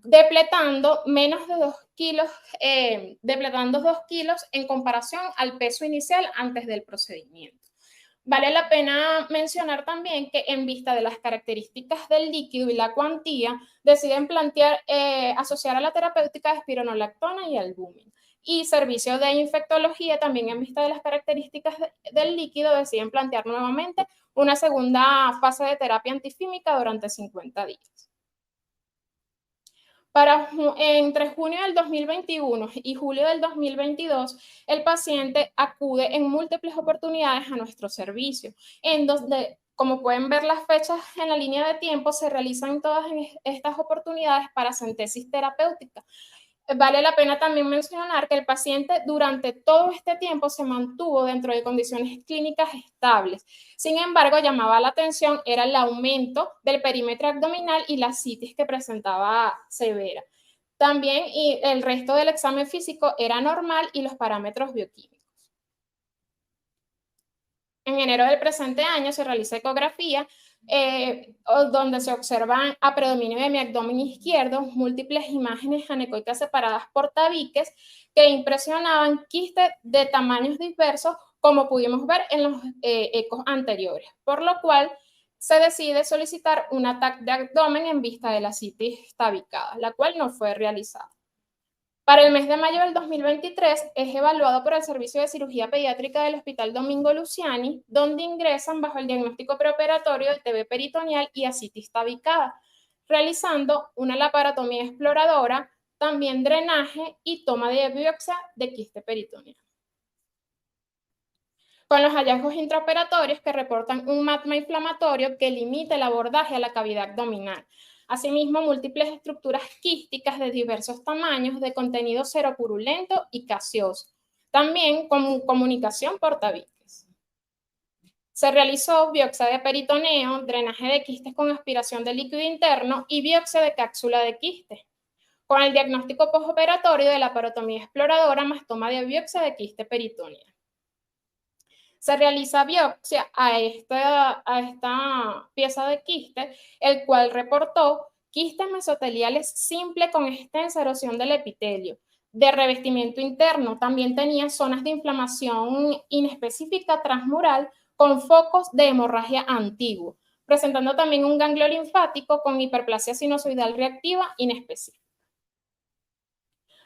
depletando menos de 2 kilos, depletando 2 kilos en comparación al peso inicial antes del procedimiento. Vale la pena mencionar también que en vista de las características del líquido y la cuantía, deciden plantear asociar a la terapéutica de espironolactona y albúmina. Y servicio de infectología también en vista de las características del líquido deciden plantear nuevamente una segunda fase de terapia antifímica durante 50 días. Entre junio del 2021 y julio del 2022, el paciente acude en múltiples oportunidades a nuestro servicio, en donde, como pueden ver las fechas en la línea de tiempo, se realizan todas estas oportunidades paracentesis terapéutica. Vale la pena también mencionar que el paciente durante todo este tiempo se mantuvo dentro de condiciones clínicas estables. Sin embargo, llamaba la atención era el aumento del perímetro abdominal y la ascitis que presentaba severa. También el resto del examen físico era normal y los parámetros bioquímicos. En enero del presente año se realiza ecografía, donde se observan a predominio de mi abdomen izquierdo múltiples imágenes anecoicas separadas por tabiques que impresionaban quistes de tamaños diversos, como pudimos ver en los ecos anteriores, por lo cual se decide solicitar un TAC de abdomen en vista de la ascitis tabicada, la cual no fue realizada. Para el mes de mayo del 2023 es evaluado por el Servicio de Cirugía Pediátrica del Hospital Domingo Luciani, donde ingresan bajo el diagnóstico preoperatorio de TB peritoneal y ascitis tabicada, realizando una laparotomía exploradora, también drenaje y toma de biopsia de quiste peritoneal. Con los hallazgos intraoperatorios que reportan un magma inflamatorio que limita el abordaje a la cavidad abdominal. Asimismo, múltiples estructuras quísticas de diversos tamaños de contenido seropurulento y gaseoso. También con comunicación por tabiques. Se realizó biopsia de peritoneo, drenaje de quistes con aspiración de líquido interno y biopsia de cápsula de quiste, con el diagnóstico postoperatorio de la laparotomía exploradora más toma de biopsia de quiste peritoneal. Se realiza biopsia a esta pieza de quiste, el cual reportó quistes mesoteliales simples con extensa erosión del epitelio, de revestimiento interno. También tenía zonas de inflamación inespecífica transmural con focos de hemorragia antiguo, presentando también un ganglio linfático con hiperplasia sinusoidal reactiva inespecífica.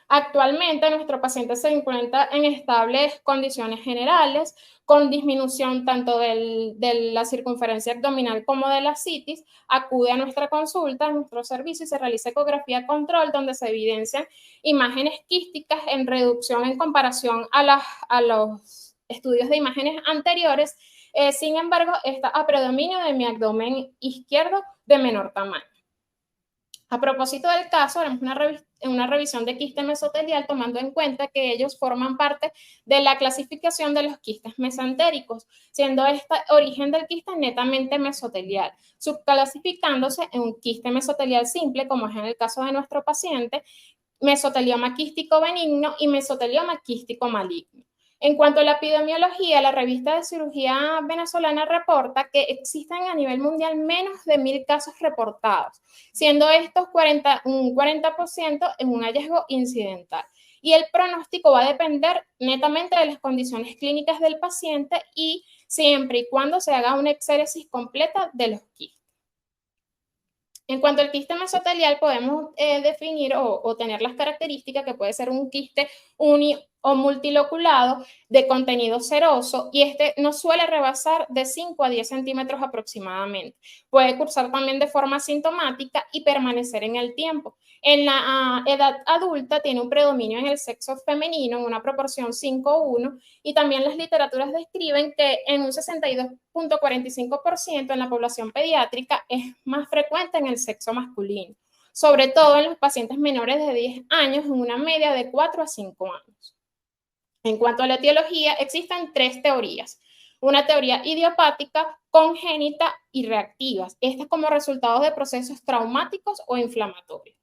Actualmente nuestro paciente se encuentra en estables condiciones generales, con disminución tanto de la circunferencia abdominal como de la ascitis. Acude a nuestra consulta, a nuestro servicio y se realiza ecografía control, donde se evidencian imágenes quísticas en reducción en comparación a los estudios de imágenes anteriores. Sin embargo, está a predominio de mi abdomen izquierdo de menor tamaño. A propósito del caso, haremos una revisión de quiste mesotelial tomando en cuenta que ellos forman parte de la clasificación de los quistes mesentéricos, siendo este origen del quiste netamente mesotelial, subclasificándose en un quiste mesotelial simple, como es en el caso de nuestro paciente, mesotelioma quístico benigno y mesotelioma quístico maligno. En cuanto a la epidemiología, la revista de cirugía venezolana reporta que existen a nivel mundial menos de 1000 casos reportados, siendo estos un 40% en un hallazgo incidental. Y el pronóstico va a depender netamente de las condiciones clínicas del paciente y siempre y cuando se haga una exéresis completa de los quistes. En cuanto al quiste mesotelial, podemos definir o tener las características que puede ser un quiste uni o multiloculado de contenido seroso y este no suele rebasar de 5 a 10 centímetros aproximadamente. Puede cursar también de forma asintomática y permanecer en el tiempo. En la edad adulta tiene un predominio en el sexo femenino en una proporción 5:1 y también las literaturas describen que en un 62.45% en la población pediátrica es más frecuente en el sexo masculino, sobre todo en los pacientes menores de 10 años en una media de 4 a 5 años. En cuanto a la etiología, existen 3 teorías. Una teoría idiopática, congénita y reactivas. Estas como resultado de procesos traumáticos o inflamatorios.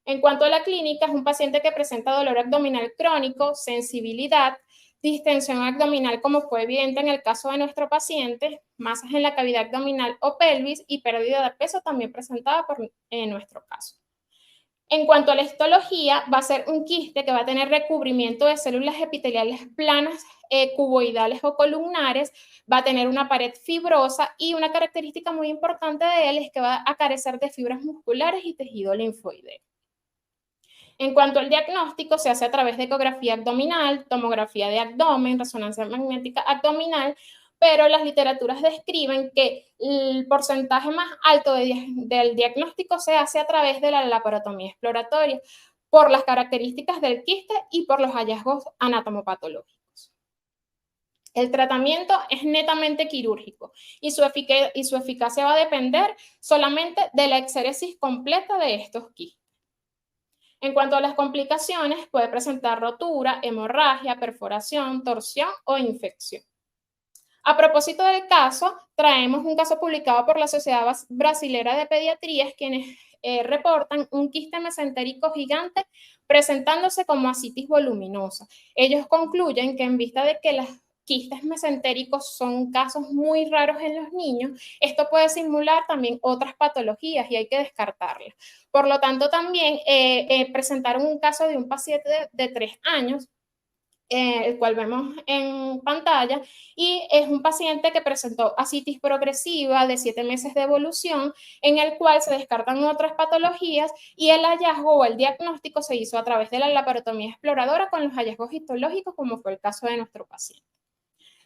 En cuanto a la clínica, es un paciente que presenta dolor abdominal crónico, sensibilidad, distensión abdominal como fue evidente en el caso de nuestro paciente, masas en la cavidad abdominal o pelvis y pérdida de peso también presentada en nuestro caso. En cuanto a la histología, va a ser un quiste que va a tener recubrimiento de células epiteliales planas, cuboidales o columnares, va a tener una pared fibrosa y una característica muy importante de él es que va a carecer de fibras musculares y tejido linfoideo. En cuanto al diagnóstico, se hace a través de ecografía abdominal, tomografía de abdomen, resonancia magnética abdominal, pero las literaturas describen que el porcentaje más alto del diagnóstico se hace a través de la laparotomía exploratoria, por las características del quiste y por los hallazgos anatomopatológicos. El tratamiento es netamente quirúrgico y su eficacia va a depender solamente de la exéresis completa de estos quistes. En cuanto a las complicaciones, puede presentar rotura, hemorragia, perforación, torsión o infección. A propósito del caso, traemos un caso publicado por la Sociedad Brasilera de Pediatría, quienes reportan un quiste mesentérico gigante presentándose como ascitis voluminosa. Ellos concluyen que en vista de que las quistes mesentéricos son casos muy raros en los niños, esto puede simular también otras patologías y hay que descartarlas. Por lo tanto, también presentaron un caso de un paciente de 3 años, el cual vemos en pantalla, y es un paciente que presentó ascitis progresiva de 7 meses de evolución, en el cual se descartan otras patologías y el hallazgo o el diagnóstico se hizo a través de la laparotomía exploradora con los hallazgos histológicos, como fue el caso de nuestro paciente.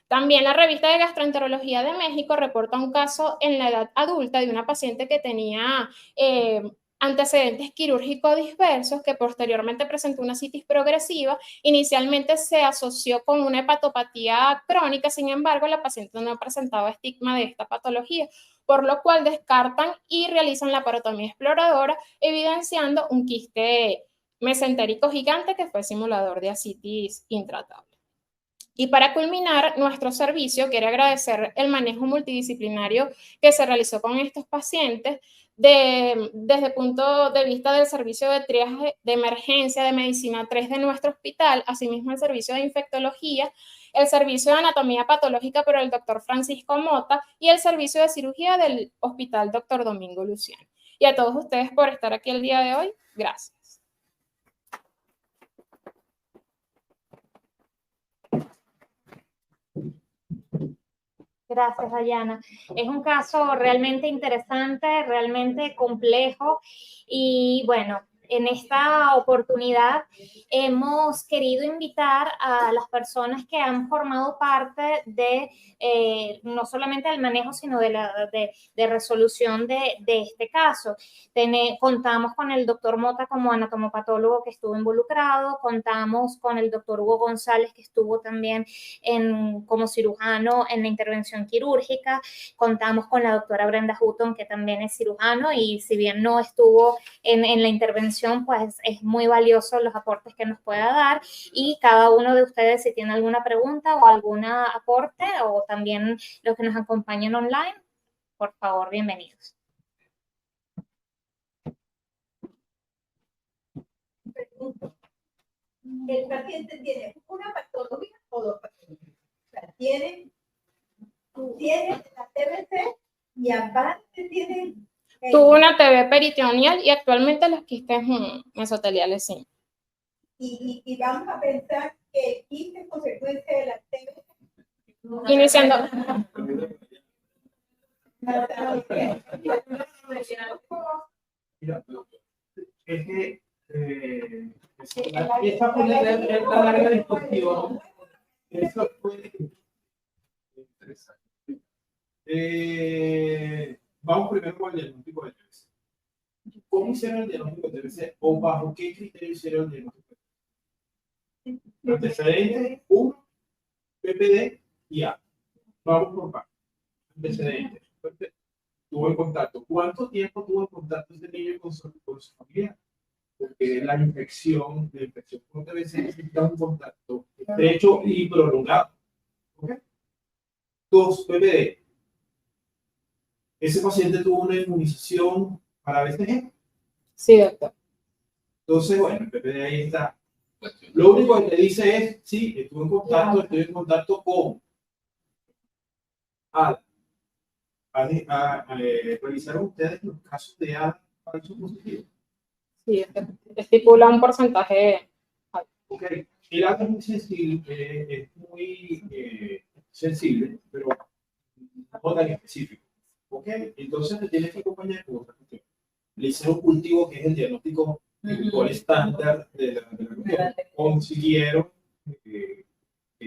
También la revista de Gastroenterología de México reporta un caso en la edad adulta de una paciente que tenía antecedentes quirúrgicos diversos, que posteriormente presentó una ascitis progresiva. Inicialmente se asoció con una hepatopatía crónica, sin embargo, la paciente no presentaba estigma de esta patología, por lo cual descartan y realizan la laparotomía exploradora, evidenciando un quiste mesentérico gigante que fue simulador de ascitis intratable. Y para culminar, nuestro servicio quiere agradecer el manejo multidisciplinario que se realizó con estos pacientes desde el punto de vista del servicio de triaje de emergencia de medicina 3 de nuestro hospital, asimismo el servicio de infectología, el servicio de anatomía patológica por el doctor Francisco Mota y el servicio de cirugía del hospital doctor Domingo Luciano. Y a todos ustedes por estar aquí el día de hoy, gracias. Gracias, Dayana. Es un caso realmente interesante, realmente complejo y bueno, en esta oportunidad hemos querido invitar a las personas que han formado parte de no solamente del manejo, sino de resolución de este caso. Contamos con el doctor Mota como anatomopatólogo que estuvo involucrado, contamos con el doctor Hugo González que estuvo también como cirujano en la intervención quirúrgica, contamos con la doctora Brenda Hutton que también es cirujano y si bien no estuvo en la intervención, pues es muy valioso los aportes que nos pueda dar y cada uno de ustedes si tiene alguna pregunta o algún aporte o también los que nos acompañan online, por favor, bienvenidos. El paciente tiene una patología o tienen la TBC y aparte tienen... Tuvo una TB peritoneal y actualmente los quistes mesoteliales sí. Y vamos a pensar que el quiste es consecuencia de la TBC. Iniciando. Mira, es que esa fue la larga discusión. Eso fue interesante. Vamos primero con el diagnóstico de TBC. ¿Cómo hicieron el diagnóstico de TBC o bajo qué criterio hicieron el diagnóstico de TBC? Antecedentes, 1, PPD y A. Vamos por partes. Antecedentes. Tuvo en contacto. ¿Cuánto tiempo tuvo en contacto este niño con su familia? Porque la infección por TBC necesita un contacto estrecho y prolongado. ¿Okay? 2, PPD. Ese paciente tuvo una inmunización para BCG. Sí, doctor. Entonces, bueno, el PPD ahí está. Lo único que te dice es, sí, estoy en contacto con ADA. ¿Revisaron ustedes los casos de ADA falso positivo? Sí, estipula un porcentaje. Ok, el ADA es muy sensible, pero no tan específico. Ok, entonces te tienes que acompañar con otra cuestión. Le hicieron un cultivo que es el diagnóstico estándar de la cuestión. Consiguieron que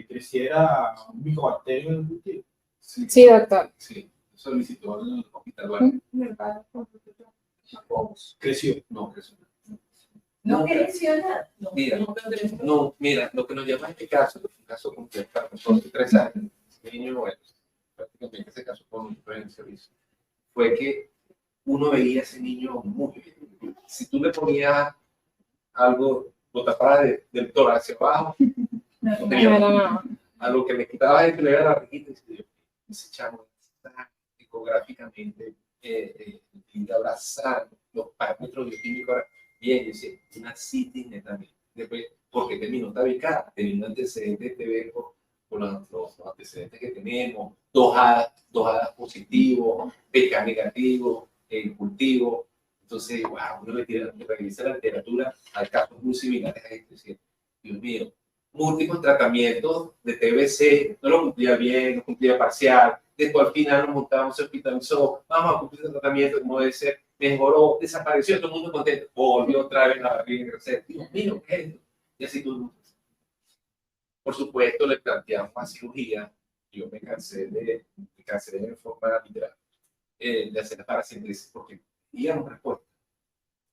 creciera un micobacterio en el cultivo. Sí, doctor. Sí, solicitó al hospital. Bueno, Creció. no creció. No creció nada. Mira, lo que nos llama este caso, es un caso complejo, con 3 años, este niño, bueno, prácticamente se casó con el servicio, fue que uno veía a ese niño muy bien. Si tú le ponías algo, lo tapabas del tórax hacia abajo, no tenía nada. A lo que le quitabas el que le veía la rejita, y ese chamo está ecográficamente abrazando los parámetros bioquímicos. Bien, yo sé, una CITI netamente. Después, porque terminó tabicada, teniendo antecedentes de TB con los antecedentes que tenemos, dos hadas positivos, PK negativo, el cultivo. Entonces, wow, uno revisa la literatura, hay casos muy similares a este. Dios mío, múltiples tratamientos de TBC, no lo cumplía bien, no cumplía parcial. Después al final nos montamos, se hospitalizó, vamos a cumplir el tratamiento como debe ser, mejoró, desapareció, todo el mundo contento, volvió otra vez a barriga y crecer. Dios mío, ¿qué es esto? Y así todo el mundo. Por supuesto, le planteamos a cirugía. Yo me cansé de forma literal de hacer la parasíntesis porque digamos respuesta.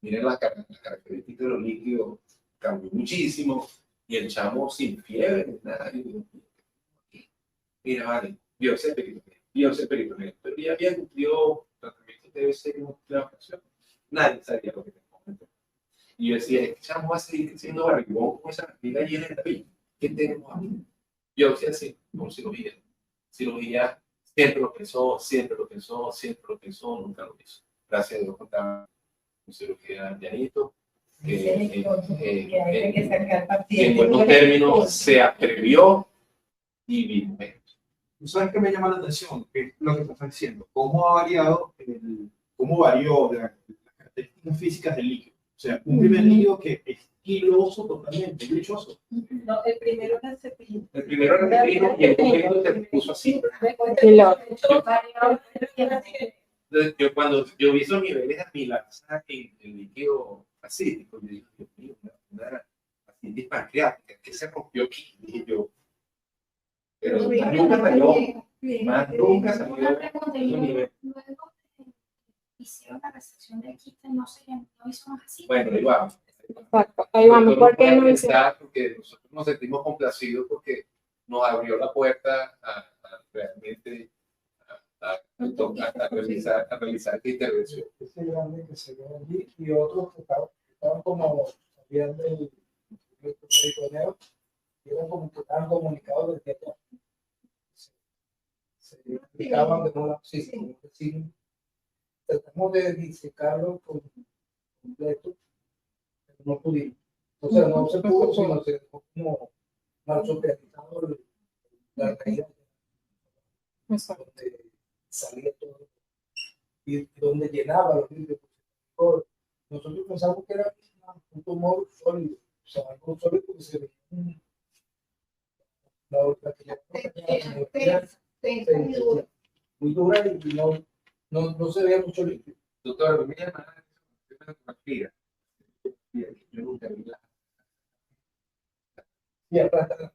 Miren las características de los líquidos, cambió muchísimo y el chamo sin fiebre, nada. Mira, vale, biopsia peritoneal, pero ya había cumplido tratamiento TBC que no cumplió la operación. Nadie sabía lo que tenía. Y yo decía, este chamo va a seguir siendo barrigón con esa vida llena de tabique. ¿Qué tenemos aquí? Biopsia sí, con cirugía. Cirugía siempre lo pensó, nunca lo hizo. Gracias a Dios contaba con cirugía de anito, que en buenos términos se atrevió y vino. ¿Tú sabes qué me llama la atención? Es lo que estás diciendo. ¿Cómo ha variado, cómo varió las características físicas del líquido? O sea, un primer líquido que es quiloso totalmente, lechoso. No, el primero era el cepillo. El primero era el cepillo y el segundo se puso así. Yo cuando yo vi esos niveles de amilaza en el líquido acídico, yo dije, Dios mío, una aciditis pancreática, que se rompió aquí, dije yo. Pero nunca salió, más nunca salió de un nivel. Luego hicieron la resección del quiste, no hizo más así. Bueno, ahí vamos. Exacto, ahí vamos. Porque nosotros nos sentimos complacidos porque nos abrió la puerta a realmente a realizar esta intervención. Ese grande que se ve allí y otros que estaban como salían del peritoneo y eran como que estaban comunicados desde allá. Se explicaban de una sí. Tratamos de disecarlo completo, pero no pudimos. O sea, no se pudo, sino se dejó como mal supervisado la caída. donde salía todo y donde llenaba los vidrios. Nosotros pensamos que era un tumor sólido, o sea, algo sólido porque se veía la otra que ya muy dura y no se veía mucho líquido. Doctor, mi hermana es una ecografía. Yo nunca vi la. Y aparte,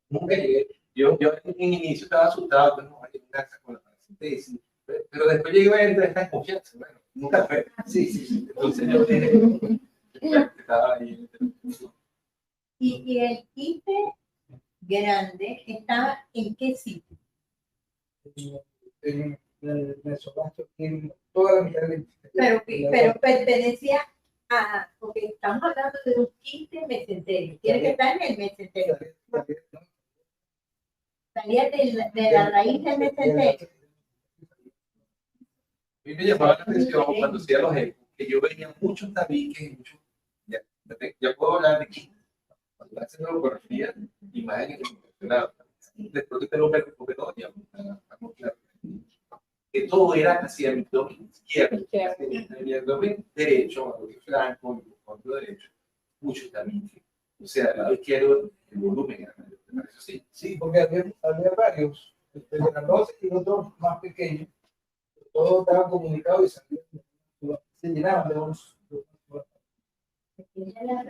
Nunca llegué. Yo en inicio estaba asustado, pero no, hay una casa con la paracentesis. Pero después llegué a entrar en confianza. Bueno, nunca fue. Sí. Entonces yo estaba ahí. Y el quiste grande estaba en qué sitio? en el mesogasto, en toda la mitad del Pero pertenecía a, porque estamos hablando de un quiste mesenterio, tiene que estar en el mesenterio. Salía de la raíz del mesenterio. A mí me llamaba la atención cuando hacía los ecos, que yo veía muchos tabiques, ya puedo hablar de aquí, cuando hacen la ecografía, imágenes impresionadas. Después que te lo veo, porque no, ya estamos claros. Que todo era hacia el abdomen izquierdo, hacia el abdomen derecho, abdomen flanco, el derecho, mucho también. O sea, al lado izquierdo, el volumen era mayor. Eso sí. Sí, porque había varios, grandotes y otros más pequeños. Todos estaban comunicados y se llenaban de unos.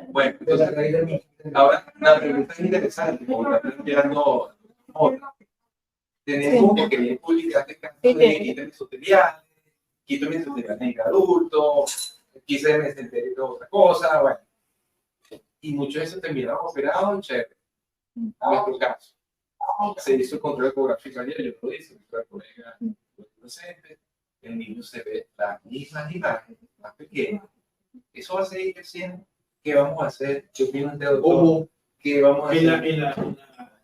Bueno, entonces, ahora la pregunta es interesante, porque está planteando otra. Tenemos que bien publicar de casos de quito mesotelial, quito mesotelial en adulto, quise de mesenterio de otra cosa, bueno. Y muchos de esos terminaron operados y chévere. En nuestro caso, se hizo el control ecográfico ayer, yo lo hice, nuestra colega presente, el niño se ve las mismas imágenes, más pequeñas. Eso va a seguir creciendo. ¿Qué vamos a hacer? ¿Qué opina usted, doctor? ¿Qué vamos a hacer?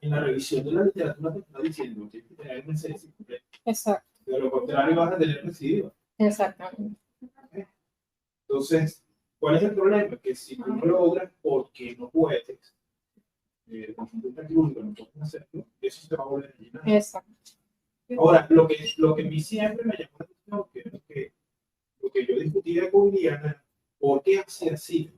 En la revisión de la literatura te está diciendo que hay que tener un CSI completo. Exacto. De lo contrario vas a tener residuos. Exactamente. Entonces, ¿cuál es el problema? Que si tú no logras porque no puedes, con un antibiótico no puedes hacerlo, eso se va a volver a llenar. Exacto. Ahora, lo que a mí siempre me llamó la atención, que es lo que yo discutía con Diana, ¿por qué hacía así?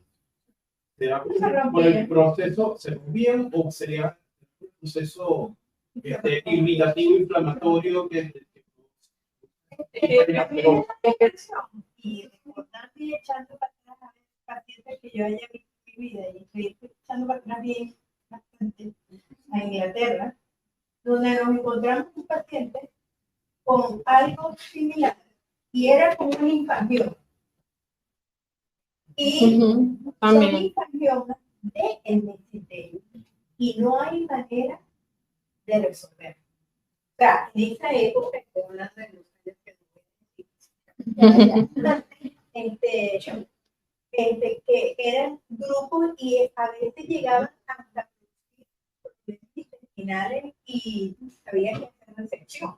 ¿Será por el proceso, se rompieron o sería un proceso irritativo, inflamatorio? Y recordando y echando para atrás a los pacientes que yo haya vivido y estoy echando para atrás bien bastante a Inglaterra, donde nos encontramos un paciente con algo similar y era como un infangioma. Y son infangiomas del mesenterio y no hay manera de resolver. O sea, en esa época, estoy hablando de los años que que eran grupos y a veces llegaban hasta intestinales y había que hacer resección.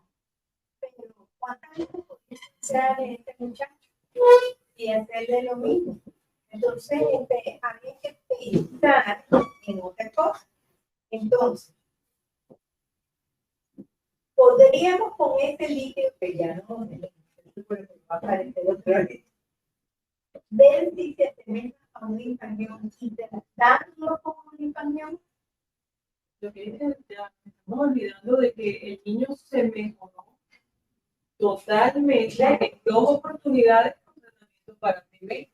Pero ¿cuántas veces podía hacer este muchacho y hacerle lo mismo? Entonces, había que pensar en otra cosa. Entonces, podríamos con este líquido que ya no va a aparecer otra vez, ver si se asemeja a un infangioma y tratarlo como un infangioma. Lo que estamos olvidando de que el niño se mejoró totalmente en 2 oportunidades con tratamiento para TB.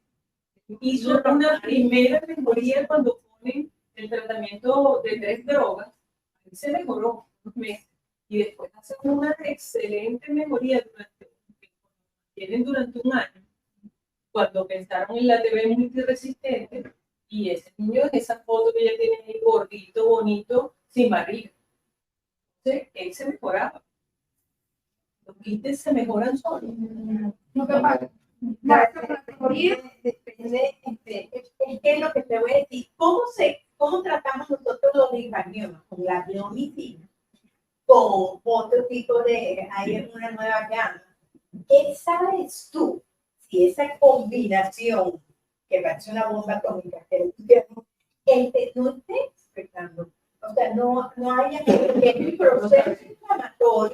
Hizo una primera mejoría cuando ponen el tratamiento de 3 drogas, ahí se mejoró unos meses y después hacen una excelente mejoría durante un año, cuando pensaron en la TB multiresistente, y ese niño en esa foto que ella tiene ahí, gordito, bonito, sin barriga. Entonces, él se mejoraba. Los quistes se mejoran solos. Lo que pasa, la categoría depende, es que es lo que te voy a decir. ¿Cómo tratamos nosotros los infangiomas? Con la biomicina, con otro tipo de, hay una nueva gama. ¿Qué sabes tú si esa combinación, que parece una bomba atómica, que no esté afectando? O sea, no haya que el proceso inflamatorio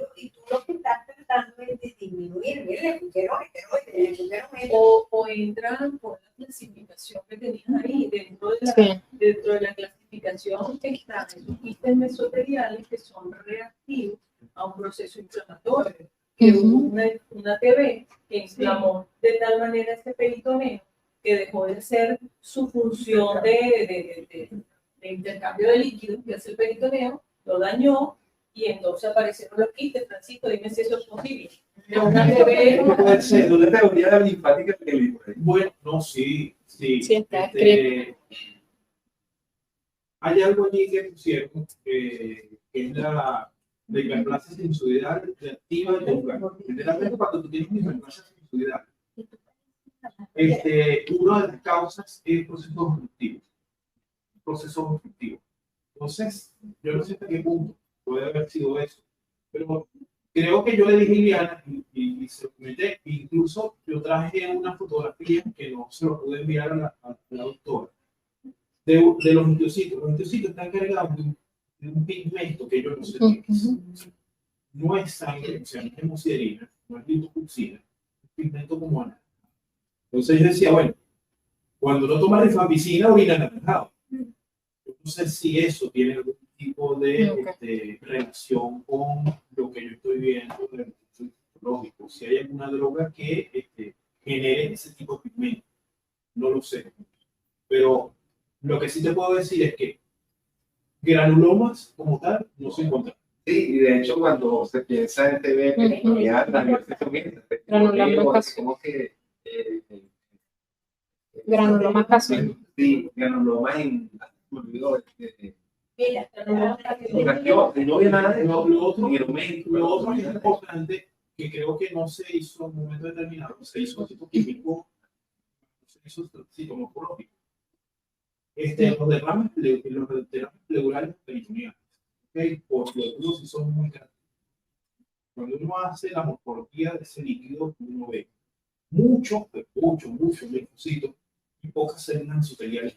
era por la clasificación que tenían ahí. Dentro de la, Sí. dentro de la clasificación están esos quistes mesoteliales que son reactivos a un proceso inflamatorio. Que hubo una TB que inflamó de tal manera este peritoneo que dejó de ser su función de intercambio de líquidos, que es el peritoneo, lo dañó y entonces aparecieron los quistes. Francisco, dime si eso es posible. De una TB. No puede ser, una teoría linfática que bueno, no, sí. Sí, está escrito. Hay algo allí que pusieron, que es la hiperplasia sinusoidal reactiva de lugar. Generalmente cuando tú tienes una hiperplasia sinusoidal, una de las causas es el proceso obstructivo. Entonces, yo no sé hasta qué punto puede haber sido eso, pero creo que yo le dije a Liliana y se lo comenté. Incluso yo traje una fotografía que no se lo pude enviar a la doctora de los nucleocitos. Los nucleocitos están cargados de un pigmento que yo no sé qué es. No es sangre, o sea, no es hemosiderina, no es litofuxina, es un pigmento como anaranjado. Entonces yo decía, bueno, cuando uno toma rifampicina, orina anaranjado. Yo no sé si eso tiene algún tipo de relación con lo que yo estoy viendo del lógico. Si hay alguna droga que genere ese tipo de pigmento, no lo sé. Pero lo que sí te puedo decir es que granulomas como tal no se encuentran. Sí, y de hecho cuando se piensa en TB peritoneal, Granulomas como que granulomas casi. Sí, granulomas en me olvidó Mira, Lo otro que es importante, que creo que no se hizo en un momento determinado, se hizo tipo químico, se hizo citomofológico. Los derrames pleurales peritoneales, por lo sí son muy grandes. Cuando uno hace la morfología de ese líquido, uno ve muchos linfocitos y pocas células mesoteliales.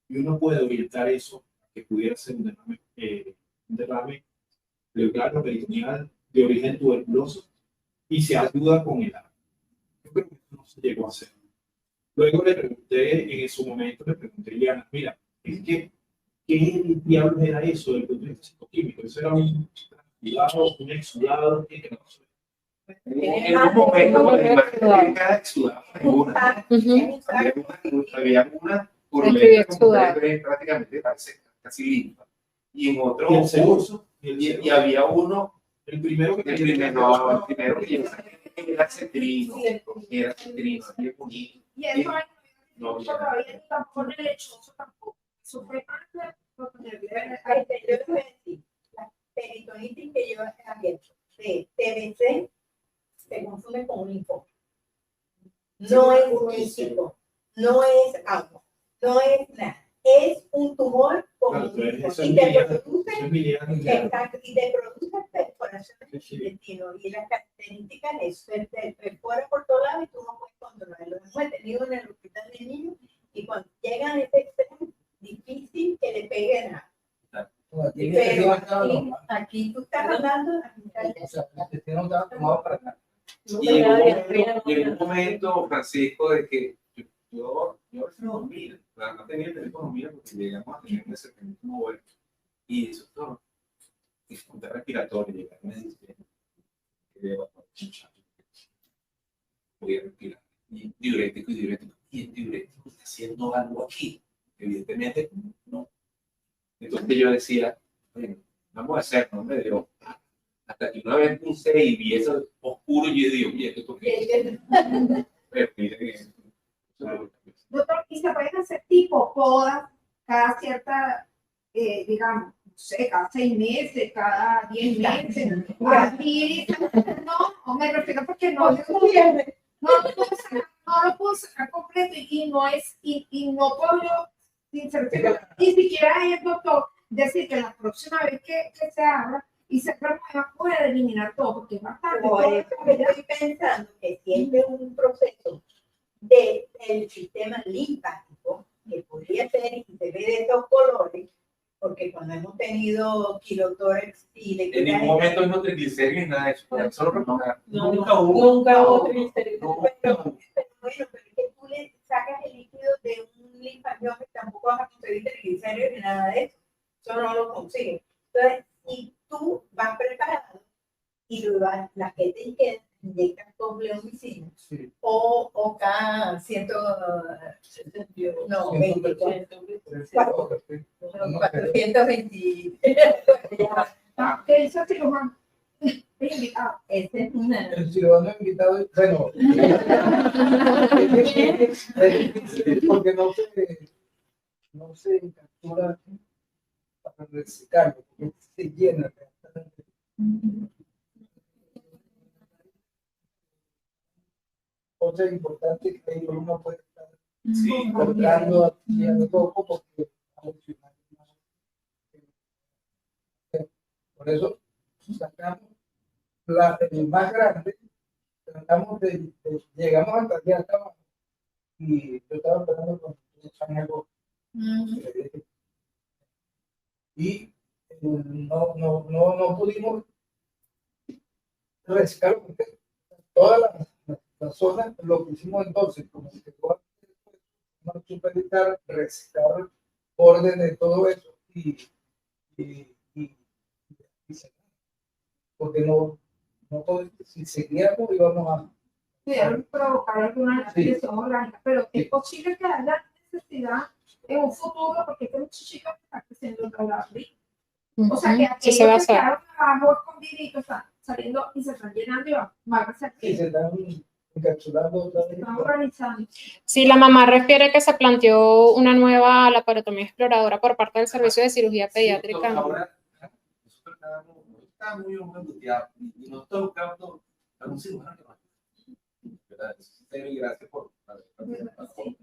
Y uno puede orientar eso a que pudiera ser un derrame pleural o peritoneal de origen tuberculoso y se ayuda con el agua. Yo creo que eso no se llegó a hacer. Luego le pregunté, en su momento, le pregunté a Liana, mira, es que, ¿qué diablos era eso del punto de vista psicoquímico? Eso era un exudado, ¿qué era eso? En un momento, en cada exudado había una prácticamente parece casi limpa. Y en otro y había uno, el primero que yo saqué era cetrino, bien bonito. Y eso no todavía tampoco es lechoso tampoco. Eso fue parte de yo les voy a decir, la peritonitis que yo había hecho de TBC se confunde con un linfoma. No es un líquido, no es agua, no es nada. Es un tumor con un linfoma. Y te produce perforaciones del intestino. Y las características es que te perfora por todos lados y tú no puedes controlarlo. Lo hemos tenido en el hospital de niños y cuando llegan a este extremo, difícil que le peguen nada. Pero aquí tú estás hablando. Y en un momento, Francisco, de que yo no mira, no tenía el teléfono mira porque llegamos a tener ese teléfono y eso todo es un respiratorio, llegar a medicina, voy a respirar, y diurético, y el diurético está haciendo algo aquí, evidentemente no. Entonces yo decía, bueno, vamos a hacer, no me dio. Hasta que una vez puse y vi eso oscuro y yo digo, oye, ¿esto qué es? Doctor, y se pueden hacer tipo podas cada cierta, digamos, no sé, cada 6 meses, cada 10 meses. Así, no, me refiero porque no lo puedo sacar completo y no es, y no puedo yo, ni siquiera es, doctor, decir que la próxima vez que se haga y se promueva puede eliminar todo, porque es bastante. Por eso estoy pensando que si este es un proceso del sistema linfático, que podría ser y se ve de estos colores, porque cuando hemos tenido kilotórax y de en ningún momento es no triglicéridos ni nada de eso, solo nunca hubo triglicéridos. Pero bueno, pero es que tú le tampoco vas a conseguir triglicéridos ni nada de eso. Eso no lo consigues. Entonces, si tú vas preparado y la gente inyecta con bleomicina o cada 100, no, 20, 420. ¿Qué hizo cirujano? Invitado. Ese es una. El cirujano invitado, bueno, porque no se captura para reciclarlo, porque se llena. Cosa importante que ahí uno puede estar comprando aquí a lo loco porque por eso sacamos el más grande, tratamos llegamos hasta allá abajo y yo estaba esperando con algo y no pudimos reciclar porque todas las zonas lo que hicimos entonces, como que no supervisar, reciclar orden de todo eso y porque no si seguíamos íbamos a provocar alguna lesión orgánica, pero es posible que haya necesidad en un futuro, porque este muchachito está creciendo el labio. O sea, que aquellos que quedaron abajo escondiditos están saliendo y se están llenando y van a ser y se están encapsulando otra vez. están organizando. Sí, la mamá refiere que se planteó una nueva laparotomía exploradora por parte del servicio de cirugía pediátrica. Ahora, nosotros estábamos muy angustiados y nos está buscando algún cirujano que nos gracias por la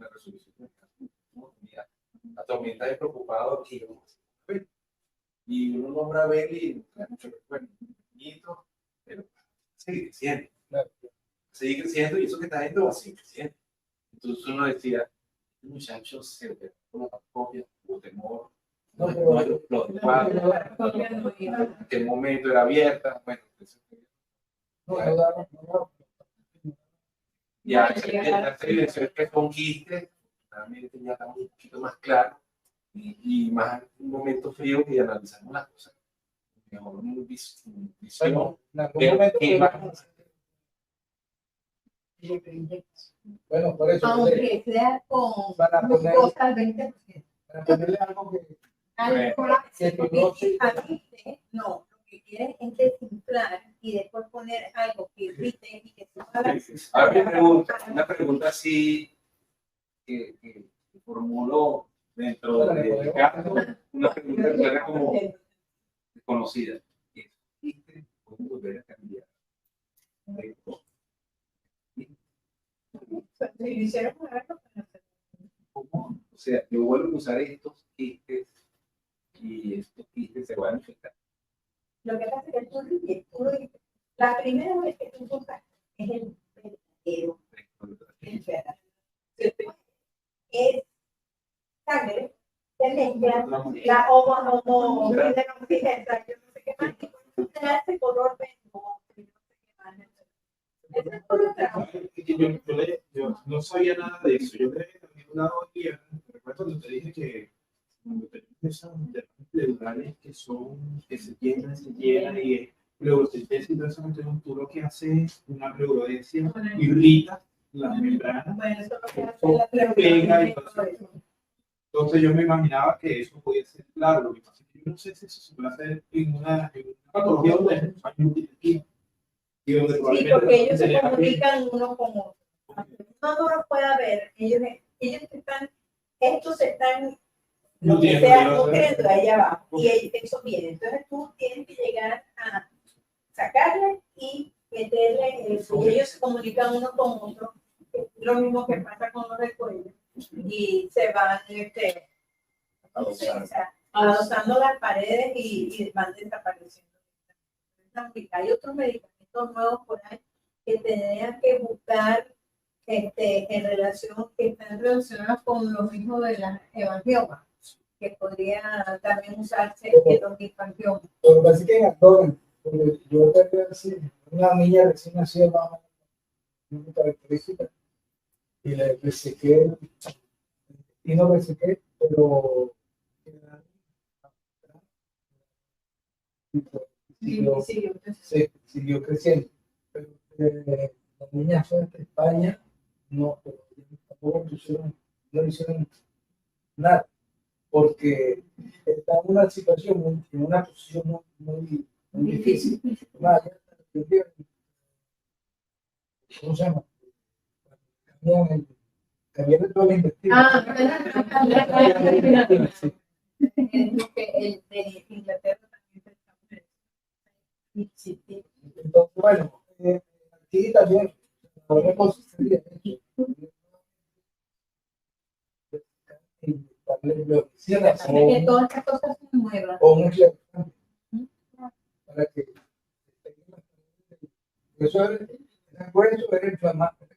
resolución del caso. La tormenta es preocupado aquí. Y uno nombra a Beli, bueno, pero sigue creciendo. Sigue creciendo y eso que está dentro va a seguir creciendo. Entonces uno decía, este muchacho se ve con la copia, tuvo temor, no en qué momento era abierta, bueno, ya esta evidencia que conquiste, realmente ya estamos un poquito más claros y más en un momento frío que analizamos las cosas. Mejor un visión. Bueno, por eso. Aunque sea con para glucosa al 20%. Para ponerle algo que no, lo que quieren es desinflar y después poner algo que irrite y que se haga. Ahora una pregunta así que formulo dentro del caso, una pregunta que era como desconocida. ¿Cómo volver a cambiar? ¿Cómo? O sea, yo vuelvo a usar estos quistes y estos quistes se van a infectar. Lo que pasa es que la primera vez que tú usas es el verdadero. Es sangre, se mezcla la homo, yo no sé qué más, y te hace color yo no sabía nada de eso. Yo creí que una guía, recuerdo que te dije que cuando tenemos esas pleurales que se llenan y pleurocentesis, entonces tú lo que haces es una pleurodencia, irrita las membranas, pega y entonces yo me imaginaba que eso podía ser claro. Lo que pasa es que yo no sé si eso se puede hacer en una patología donde hay multiplicidad. Sí, porque ellos se comunican uno con otro. No los pueda ver, estos están lo que sea nutriendo allá abajo y eso viene. Entonces tú tienes que llegar a sacarle y meterle eso. Y ellos se comunican uno con otro. Lo mismo que pasa con los del cuello. Y se van adosando las paredes y van desapareciendo. Hay otros medicamentos nuevos por ahí que tendrían que buscar en relación, que están relacionados con lo mismo de las hemangiomas, que podría también usarse en los hemangiomas. Lo que pasa es que en actores, yo tengo una niña recién nacida, una característica, y le sequé, y no le sequé pero siguió creciendo. Pero las niñas de España no, pero tampoco no hicieron nada, porque está en una situación, en una posición muy difícil. ¿Cómo se llama? Cambian toda la investigación. El de Inglaterra también está. Entonces, bueno, aquí también otra cosa sería que todas estas cosas son nuevas. o un relajante para que eso es inflamatorio.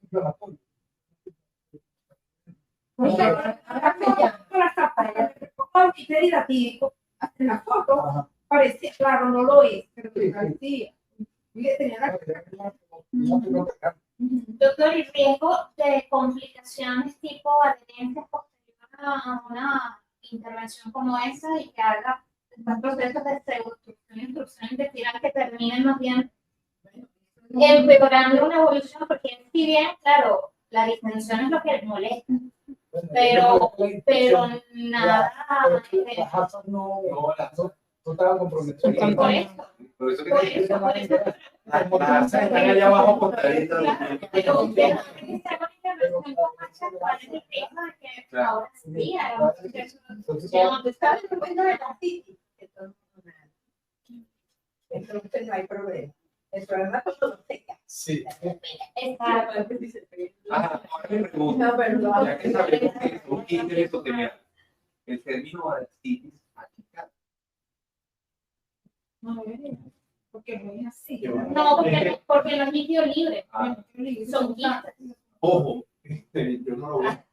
En la foto parecía, claro, no lo es, pero parecía. Doctor, ¿y riesgo de complicaciones tipo adherencias posteriores a una intervención como esa y que haga estos procesos de pseudoobstrucción y obstrucción intestinal que terminen más bien empeorando una evolución? Porque si bien, claro, la distensión es lo que molesta, pero nada. Las asas no estaban comprometidas. Por eso que las están allá abajo contaditas. Entonces no hay problema. El problema es cuando no se cae. Sí. Ahora me pregunto, ya que sabemos que son interesotemeales, el término adestitis achicar. Porque no es así. No, porque no es líquido libre. Son quistes. Ojo, yo no lo veo.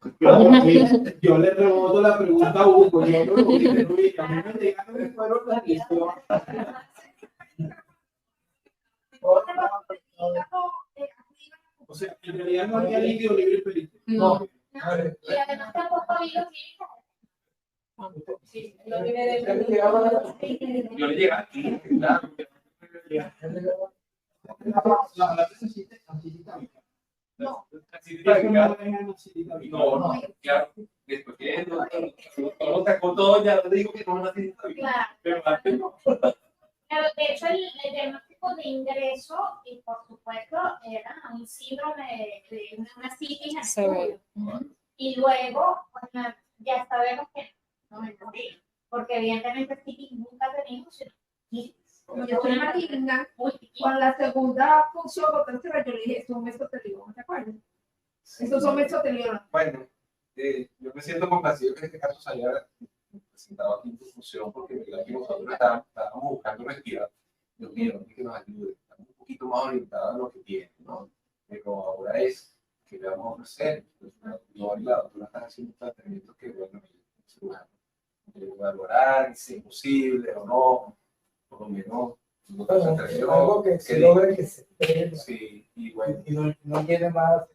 Yo le reboto la pregunta a Hugo. Yo no lo vi, a mí me llegaron de fueron las lesiones. O sea, en realidad no había líquido libre película. No. Y además tampoco ha habido clínicas. Sí, no tiene Yo le llegué aquí, claro. La No, no, claro. Después que todo sacó todo, ya le digo que no es una cita. Pero antes no. Pero de hecho, el diagnóstico de ingreso, y por supuesto, era un síndrome de una citis en estudio. Y luego, pues, ya sabemos que no es así, porque evidentemente citis nunca tenemos, sino citis. Yo soy maligna, con la segunda función o tercera, yo le dije, es un mesotelioma, ¿te acuerdas? Estos son mesoteliomas. Bueno, yo me siento complacido que en este caso se haya presentado aquí en tu función, porque verdad que nosotros estábamos buscando respirar. Dios mío, que nos ayude. Estamos un poquito más orientados a lo que tiene, ¿no? Pero ahora es que le vamos a ofrecer. No, la doctora está haciendo tratamientos que, bueno, valorar si es posible o no, por lo menos. Algo que se logre que se sí, y bueno, y no llene más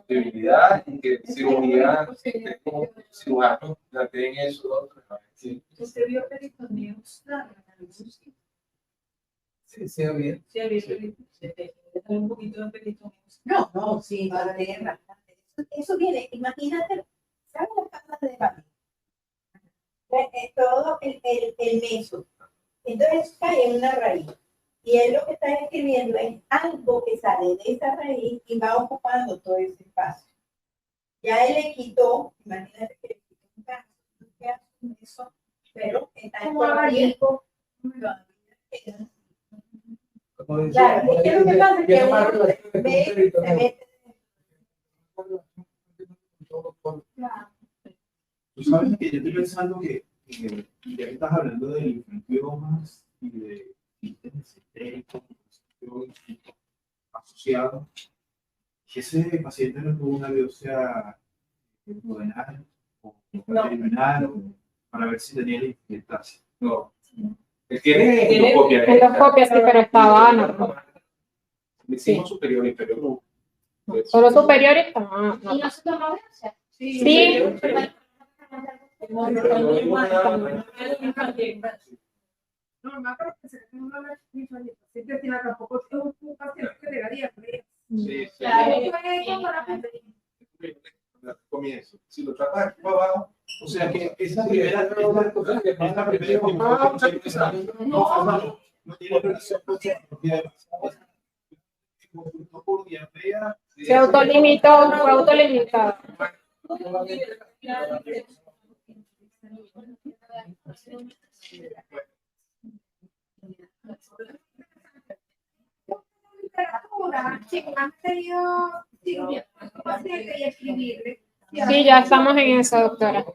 debilidad y que cirugía, como cirujanos, la tienen eso. ¿Usted vio peritoneos? Sí, había. Sí, había un poquito de peritoneos. No, sí, va a tener bastante. Eso viene, imagínate, ¿sabes las capas de barrio? Todo el meso. Entonces cae en una raíz. Y él lo que está escribiendo es algo que sale de esa raíz y va ocupando todo ese espacio. Ya él le quitó, imagínate que le quitó un caso, eso, pero está en todo abanico. Claro, ¿qué es lo que pasa? Que uno ve, se mete. Tú sabes que yo estoy pensando que ya que estás hablando de linfangiomas y de sistemas esotéricos asociados, que ese paciente no tuvo una biopsia duodenal o perineal para ver si tenía linfangiectasia. No. Tiene endoscopia, sí, pero estaba normal. Hicimos superior e inferior. Solo superior y estaba Y no se tomó biopsia. Sí. Normal, pero que se no la paciente tiene tampoco es un paciente que debería. Sí, sí. Comienzo. Si lo tratas aquí para abajo, o sea que esa primera no tiene relación con por diarrea. Se autolimitó, fue autolimitado. Sí, han tenido paciente y escribirle. Sí, ya estamos en eso, doctora.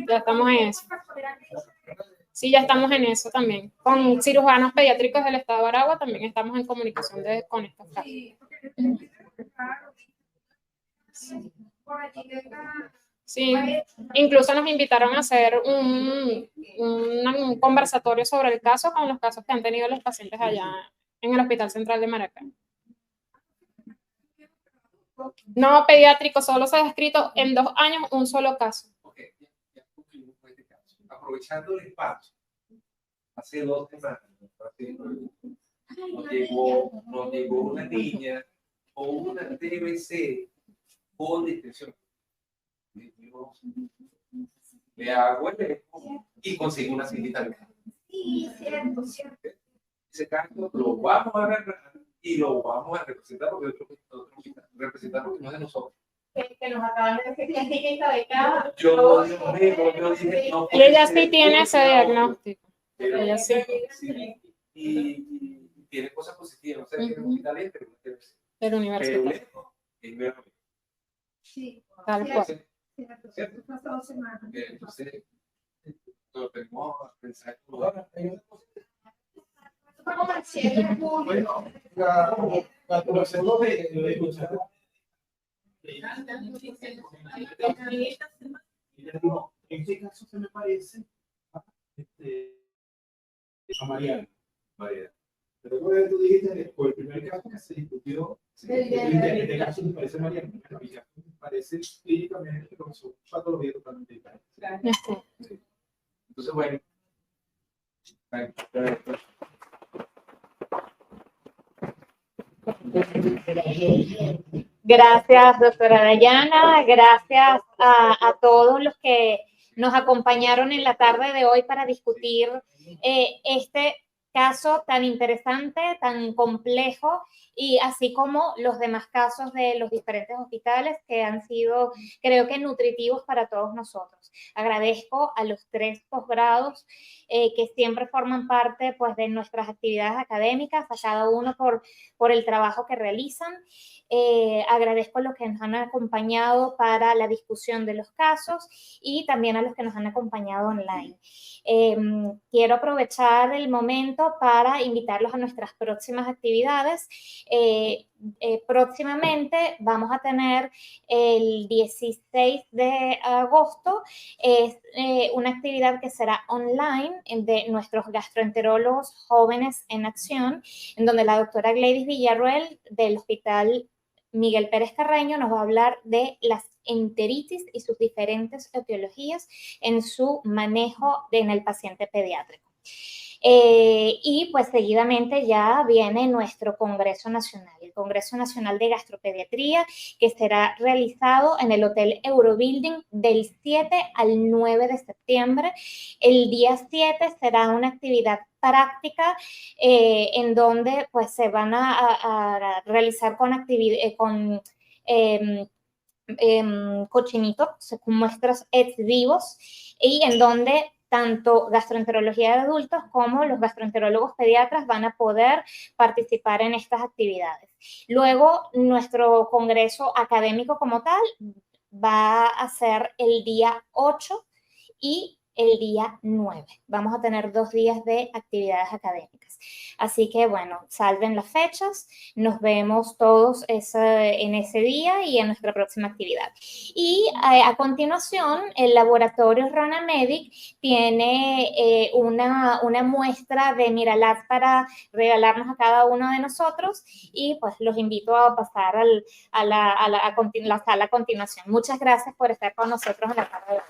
Ya estamos en eso. Sí, ya estamos en eso también. Con cirujanos pediátricos del Estado de Aragua también estamos en comunicación con estos casos. Sí, incluso nos invitaron a hacer un conversatorio sobre el caso con los casos que han tenido los pacientes allá en el Hospital Central de Maracay. No, pediátrico, solo se ha escrito en 2 años un solo caso. Ok, ya concluimos con este caso. Aprovechando el espacio, hace 2 semanas nos llegó una niña con una TBC con distensión. Le hago el eco y consigo una cita vital. Sí, cierto. Ese caso lo vamos a agarrar y lo vamos a representar porque representar porque no es de nosotros. Que nos acaban de decir que es niñita de cada. Yo dije, no Y ella sí tiene ese diagnóstico. Pero Ella sí. Y tiene cosas positivas. O sea, que es un hospital Del universitario. es nuevo. Sí, Tal cual. ¿Cierto? hace 2 semanas. Entonces, lo tenemos a pensar. Bueno, la proceso de en este caso se me parece a Mariana. Pero tú dijiste, fue el primer caso que se discutió, este caso me parece Mariana, mi caso me parece clínicamente con su patología totalmente diferente. Entonces, bueno. Gracias, doctora Dayana. Gracias a todos los que nos acompañaron en la tarde de hoy para discutir este caso tan interesante, tan complejo, y así como los demás casos de los diferentes hospitales que han sido, creo que, nutritivos para todos nosotros. Agradezco a los 3 posgrados que siempre forman parte, pues, de nuestras actividades académicas, a cada uno por el trabajo que realizan. Agradezco a los que nos han acompañado para la discusión de los casos y también a los que nos han acompañado online. Quiero aprovechar el momento para invitarlos a nuestras próximas actividades. Próximamente vamos a tener el 16 de agosto una actividad que será online de nuestros gastroenterólogos jóvenes en acción, en donde la doctora Gladys Villarruel del Hospital Miguel Pérez Carreño nos va a hablar de las enteritis y sus diferentes etiologías en su manejo en el paciente pediátrico. Y pues seguidamente ya viene nuestro Congreso Nacional, el Congreso Nacional de Gastropediatría, que será realizado en el Hotel Eurobuilding del 7 al 9 de septiembre. El día 7 será una actividad práctica en donde pues se van a realizar con cochinitos, con muestras ex vivos, y en donde tanto gastroenterología de adultos como los gastroenterólogos pediatras van a poder participar en estas actividades. Luego, nuestro congreso académico como tal va a ser el día 8 y el día 9. Vamos a tener 2 días de actividades académicas. Así que, bueno, salven las fechas. Nos vemos todos en ese día y en nuestra próxima actividad. Y a continuación, el laboratorio RanaMedic tiene una muestra de Miralab para regalarnos a cada uno de nosotros y pues los invito a pasar a la sala a continuación. Muchas gracias por estar con nosotros en la tarde de hoy.